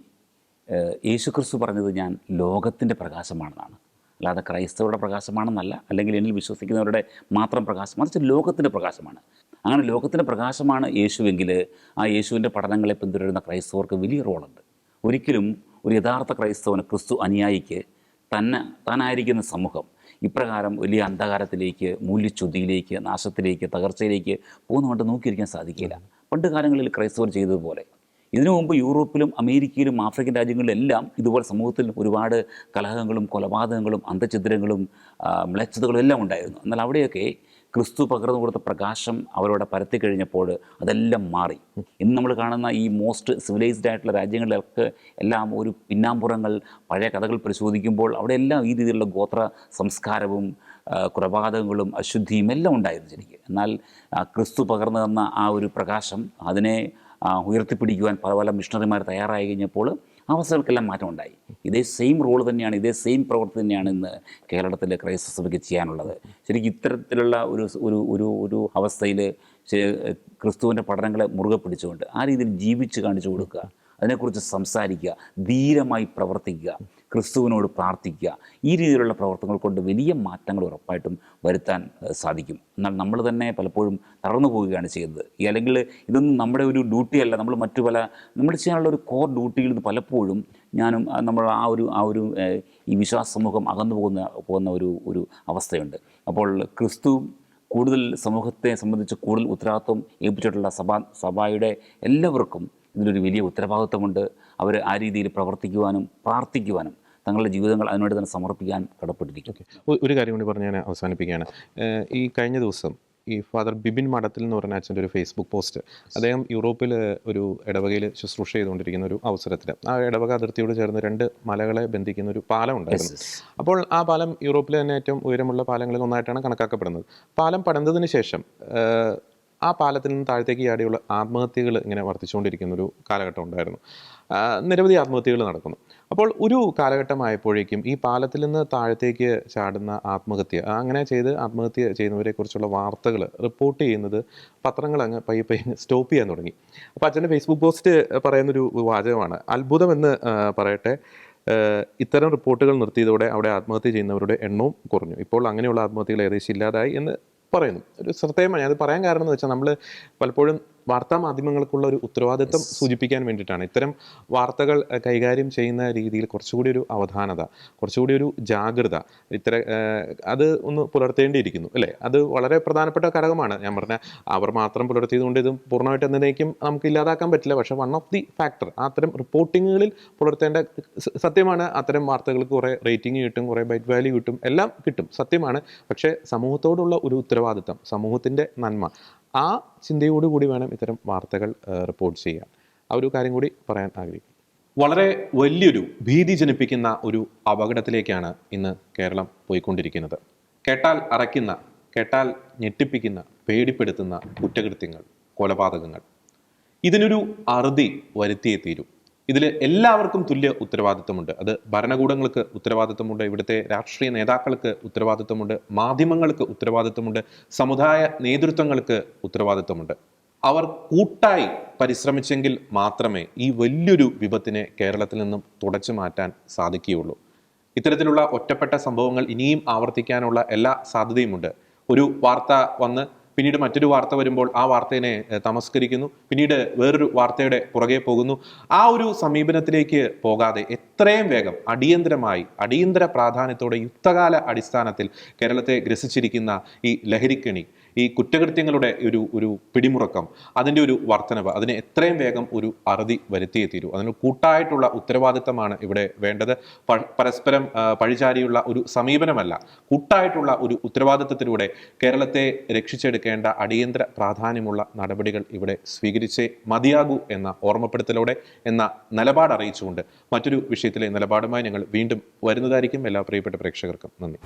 യേശുക്രിസ്തു പറഞ്ഞത് ഞാൻ ലോകത്തിൻ്റെ പ്രകാശമാണെന്നാണ്. അല്ലാതെ ക്രൈസ്തവരുടെ പ്രകാശമാണെന്നല്ല, അല്ലെങ്കിൽ എന്നിൽ വിശ്വസിക്കുന്നവരുടെ മാത്രം പ്രകാശം, മറിച്ച് ലോകത്തിൻ്റെ പ്രകാശമാണ്. അങ്ങനെ ലോകത്തിൻ്റെ പ്രകാശമാണ് യേശുവെങ്കിൽ ആ യേശുവിൻ്റെ പഠനങ്ങളെ പിന്തുടരുന്ന ക്രൈസ്തവർക്ക് വലിയ റോളുണ്ട്. ഒരിക്കലും ഒരു യഥാർത്ഥ ക്രൈസ്തവന്, ക്രിസ്തു അനുയായിക്ക് താനായിരിക്കുന്ന സമൂഹം ഇപ്രകാരം വലിയ അന്ധകാരത്തിലേക്ക്, മൂല്യച്യുതിയിലേക്ക്, നാശത്തിലേക്ക്, തകർച്ചയിലേക്ക് പോകുന്നതുകൊണ്ട് നോക്കിയിരിക്കാൻ സാധിക്കില്ല. പണ്ട് കാലങ്ങളിൽ ക്രൈസ്തവർ ചെയ്തതുപോലെ. ഇതിനു മുമ്പ് യൂറോപ്പിലും അമേരിക്കയിലും ആഫ്രിക്കൻ രാജ്യങ്ങളിലെല്ലാം ഇതുപോലെ സമൂഹത്തിൽ ഒരുപാട് കലഹങ്ങളും കൊലപാതകങ്ങളും അന്തഛിദ്രങ്ങളും മ്ലേച്ഛതകളും എല്ലാം ഉണ്ടായിരുന്നു. എന്നാൽ അവിടെയൊക്കെ ക്രിസ്തു പകർന്നു കൊടുത്ത പ്രകാശം അവരോട് പരത്തി കഴിഞ്ഞപ്പോൾ അതെല്ലാം മാറി. ഇന്ന് നമ്മൾ കാണുന്ന ഈ മോസ്റ്റ് സിവിലൈസ്ഡ് ആയിട്ടുള്ള രാജ്യങ്ങളിലൊക്കെ എല്ലാം ഒരു പിന്നാമ്പുറങ്ങൾ, പഴയ കഥകൾ പരിശോധിക്കുമ്പോൾ അവിടെയെല്ലാം ഈ രീതിയിലുള്ള ഗോത്ര സംസ്കാരവും കൊലപാതകങ്ങളും അശുദ്ധിയും എല്ലാം ഉണ്ടായിരുന്നു ശരിക്കും. എന്നാൽ ക്രിസ്തു പകർന്നു തന്ന ആ ഒരു പ്രകാശം അതിനെ ഉയർത്തിപ്പിടിക്കുവാൻ പല മിഷണറിമാർ തയ്യാറായി കഴിഞ്ഞപ്പോൾ അവസ്ഥകൾക്കെല്ലാം മാറ്റമുണ്ടായി. ഇതേ സെയിം റോൾ തന്നെയാണ്, ഇതേ സെയിം പ്രവൃത്തി തന്നെയാണ് ഇന്ന് കേരളത്തിലെ ക്രൈസ്തവ സഭയ്ക്ക് ചെയ്യാനുള്ളത്. ശരിക്കും ഇത്തരത്തിലുള്ള ഒരു അവസ്ഥയിൽ ക്രിസ്തുവിൻ്റെ പഠനങ്ങളെ മുറുകെ പിടിച്ചുകൊണ്ട് ആ രീതിയിൽ ജീവിച്ച് കാണിച്ചു കൊടുക്കുക, അതിനെക്കുറിച്ച് സംസാരിക്കുക, ധീരമായി പ്രവർത്തിക്കുക, ക്രിസ്തുവിനോട് പ്രാർത്ഥിക്കുക, ഈ രീതിയിലുള്ള പ്രവർത്തനങ്ങൾ കൊണ്ട് വലിയ മാറ്റങ്ങൾ ഉറപ്പായിട്ടും വരുത്താൻ സാധിക്കും. എന്നാൽ നമ്മൾ തന്നെ പലപ്പോഴും തളർന്നു പോവുകയാണ് ചെയ്യുന്നത്. അല്ലെങ്കിൽ ഇതൊന്നും നമ്മുടെ ഒരു ഡ്യൂട്ടിയല്ല, നമ്മൾ ചെയ്യാനുള്ള ഒരു കോർ ഡ്യൂട്ടിയിൽ നിന്ന് പലപ്പോഴും ഞാനും നമ്മൾ ആ ഒരു ഈ വിശ്വാസ സമൂഹം അകന്നു പോകുന്ന ഒരു അവസ്ഥയുണ്ട്. അപ്പോൾ ക്രിസ്തു കൂടുതൽ സമൂഹത്തെ സംബന്ധിച്ച് കൂടുതൽ ഉത്തരവാദിത്വം ഏൽപ്പിച്ചിട്ടുള്ള സഭയുടെ എല്ലാവർക്കും ഇതിലൊരു വലിയ ഉത്തരവാദിത്വമുണ്ട്. അവർ ആ രീതിയിൽ പ്രവർത്തിക്കുവാനും പ്രാർത്ഥിക്കുവാനും തങ്ങളുടെ ജീവിതങ്ങൾ അതിനുവേണ്ടി തന്നെ സമർപ്പിക്കാൻ കടപ്പെട്ടിരിക്കും. ഒരു കാര്യം കൂടി പറഞ്ഞ് ഞാൻ അവസാനിപ്പിക്കുകയാണ്. ഈ കഴിഞ്ഞ ദിവസം ഈ ഫാദർ ബിബിൻ മഠത്തിൽ എന്ന് പറഞ്ഞ അച്ഛൻ്റെ ഒരു ഫേസ്ബുക്ക് പോസ്റ്റ്, അദ്ദേഹം യൂറോപ്പിൽ ഒരു ഇടവകയിൽ ശുശ്രൂഷ ചെയ്തുകൊണ്ടിരിക്കുന്ന ഒരു അവസരത്തിൽ ആ ഇടവക അതിർത്തിയോട് ചേർന്ന് 2 മലകളെ ബന്ധിക്കുന്ന ഒരു പാലം ഉണ്ടായിരുന്നു. അപ്പോൾ ആ പാലം യൂറോപ്പിലെ തന്നെ ഏറ്റവും ഉയരമുള്ള പാലങ്ങളിൽ ഒന്നായിട്ടാണ് കണക്കാക്കപ്പെടുന്നത്. പാലം പണിതതിന് ശേഷം ആ പാലത്തിൽ നിന്ന് താഴത്തേക്ക് ചാടിയുള്ള ആത്മഹത്യകൾ ഇങ്ങനെ വർദ്ധിച്ചുകൊണ്ടിരിക്കുന്ന ഒരു കാലഘട്ടം ഉണ്ടായിരുന്നു. നിരവധി ആത്മഹത്യകൾ നടക്കുന്നു. അപ്പോൾ ഒരു കാലഘട്ടമായപ്പോഴേക്കും ഈ പാലത്തിൽ നിന്ന് താഴത്തേക്ക് ചാടുന്ന ആത്മഹത്യ, അങ്ങനെ ചെയ്ത് ആത്മഹത്യ ചെയ്യുന്നവരെക്കുറിച്ചുള്ള വാർത്തകൾ റിപ്പോർട്ട് ചെയ്യുന്നത് പത്രങ്ങൾ അങ്ങ് പയ്യെ സ്റ്റോപ്പ് ചെയ്യാൻ തുടങ്ങി. അപ്പോൾ അച്ഛൻ്റെ ഫേസ്ബുക്ക് പോസ്റ്റ് പറയുന്നൊരു വാചകമാണ്, അത്ഭുതമെന്ന് പറയട്ടെ, ഇത്തരം റിപ്പോർട്ടുകൾ നിർത്തിയതോടെ അവിടെ ആത്മഹത്യ ചെയ്യുന്നവരുടെ എണ്ണവും കുറഞ്ഞു. ഇപ്പോൾ അങ്ങനെയുള്ള ആത്മഹത്യകൾ ഏകദേശം ഇല്ലാതായി എന്ന് പറയുന്നു. ഒരു ശ്രദ്ധേയമാണ്. അത് പറയാൻ കാരണം എന്ന് വെച്ചാൽ നമ്മൾ പലപ്പോഴും വാർത്താ മാധ്യമങ്ങൾക്കുള്ള ഒരു ഉത്തരവാദിത്വം സൂചിപ്പിക്കാൻ വേണ്ടിയിട്ടാണ് ഇത്തരം വാർത്തകൾ കൈകാര്യം ചെയ്യുന്ന രീതിയിൽ കുറച്ചുകൂടി ഒരു അവധാനത, കുറച്ചുകൂടി ഒരു ജാഗ്രത അത് ഒന്ന് പുലർത്തേണ്ടിയിരിക്കുന്നു അല്ലേ? അത് വളരെ പ്രധാനപ്പെട്ട ഘടകമാണ്. ഞാൻ പറഞ്ഞ അവർ മാത്രം പുലർത്തിയതുകൊണ്ട് ഇതും പൂർണ്ണമായിട്ട് എന്നേക്കും നമുക്ക് ഇല്ലാതാക്കാൻ പറ്റില്ല. പക്ഷേ വൺ ഓഫ് ദി ഫാക്ടർ അത്തരം റിപ്പോർട്ടിങ്ങുകളിൽ പുലർത്തേണ്ട സത്യമാണ്. അത്തരം വാർത്തകൾക്ക് കുറേ റേറ്റിംഗ് കിട്ടും, കുറേ ബൈറ്റ് വാല്യൂ കിട്ടും, എല്ലാം കിട്ടും, സത്യമാണ്. പക്ഷേ സമൂഹത്തോടുള്ള ഒരു ഉത്തരവാദിത്തം, സമൂഹത്തിൻ്റെ നന്മ, ആ ചിന്തയോടുകൂടി വേണം ഇത്തരം വാർത്തകൾ റിപ്പോർട്ട് ചെയ്യാൻ. ആ ഒരു കാര്യം കൂടി പറയാൻ ആഗ്രഹിക്കും. വളരെ വലിയൊരു ഭീതി ജനിപ്പിക്കുന്ന ഒരു അപകടത്തിലേക്കാണ് ഇന്ന് കേരളം പോയിക്കൊണ്ടിരിക്കുന്നത്. കേട്ടാൽ അറയ്ക്കുന്ന, കേട്ടാൽ ഞെട്ടിപ്പിക്കുന്ന, പേടിപ്പെടുത്തുന്ന കുറ്റകൃത്യങ്ങൾ, കൊലപാതകങ്ങൾ. ഇതിനൊരു അറുതി വരുത്തിയേ തീരൂ. ഇതിൽ എല്ലാവർക്കും തുല്യ ഉത്തരവാദിത്വമുണ്ട്. അത് ഭരണകൂടങ്ങൾക്ക് ഉത്തരവാദിത്വമുണ്ട്, ഇവിടുത്തെ രാഷ്ട്രീയ നേതാക്കൾക്ക് ഉത്തരവാദിത്വമുണ്ട്, മാധ്യമങ്ങൾക്ക് ഉത്തരവാദിത്വമുണ്ട്, സമുദായ നേതൃത്വങ്ങൾക്ക് ഉത്തരവാദിത്വമുണ്ട്. അവർ കൂട്ടായി പരിശ്രമിച്ചെങ്കിൽ മാത്രമേ ഈ വലിയൊരു വിപത്തിനെ കേരളത്തിൽ നിന്നും തുടച്ചു മാറ്റാൻ സാധിക്കുകയുള്ളൂ. ഇത്തരത്തിലുള്ള ഒറ്റപ്പെട്ട സംഭവങ്ങൾ ഇനിയും ആവർത്തിക്കാനുള്ള എല്ലാ സാധ്യതയുമുണ്ട്. ഒരു വാർത്ത വന്ന് പിന്നീട് മറ്റൊരു വാർത്ത വരുമ്പോൾ ആ വാർത്തയെ തമസ്കരിക്കുന്നു, പിന്നീട് വേറൊരു വാർത്തയുടെ പുറകെ പോകുന്നു. ആ ഒരു സമീപനത്തിലേക്ക് പോകാതെ എത്രയും വേഗം അടിയന്തര പ്രാധാന്യത്തോടെ യുദ്ധകാല അടിസ്ഥാനത്തിൽ കേരളത്തെ ഗ്രസിച്ചിരിക്കുന്ന ഈ ലഹരിക്കണി, ഈ കുറ്റകൃത്യങ്ങളുടെ ഒരു പിടിമുറക്കം, അതിൻ്റെ ഒരു വർധനവ്, അതിന് എത്രയും വേഗം ഒരു അറുതി വരുത്തിയേ തീരൂ. അതിന് കൂട്ടായിട്ടുള്ള ഉത്തരവാദിത്തമാണ് ഇവിടെ വേണ്ടത്. പരസ്പരം പഴിചാരിയുള്ള ഒരു സമീപനമല്ല, കൂട്ടായിട്ടുള്ള ഒരു ഉത്തരവാദിത്തത്തിലൂടെ കേരളത്തെ രക്ഷിച്ചെടുക്കേണ്ട അടിയന്തര പ്രാധാന്യമുള്ള നടപടികൾ ഇവിടെ സ്വീകരിച്ചേ മതിയാകൂ എന്ന ഓർമ്മപ്പെടുത്തലോടെ, എന്ന നിലപാട് അറിയിച്ചുകൊണ്ട് മറ്റൊരു വിഷയത്തിലെ നിലപാടുമായി ഞങ്ങൾ വീണ്ടും വരുന്നതായിരിക്കും. എല്ലാ പ്രിയപ്പെട്ട പ്രേക്ഷകർക്കും നന്ദി.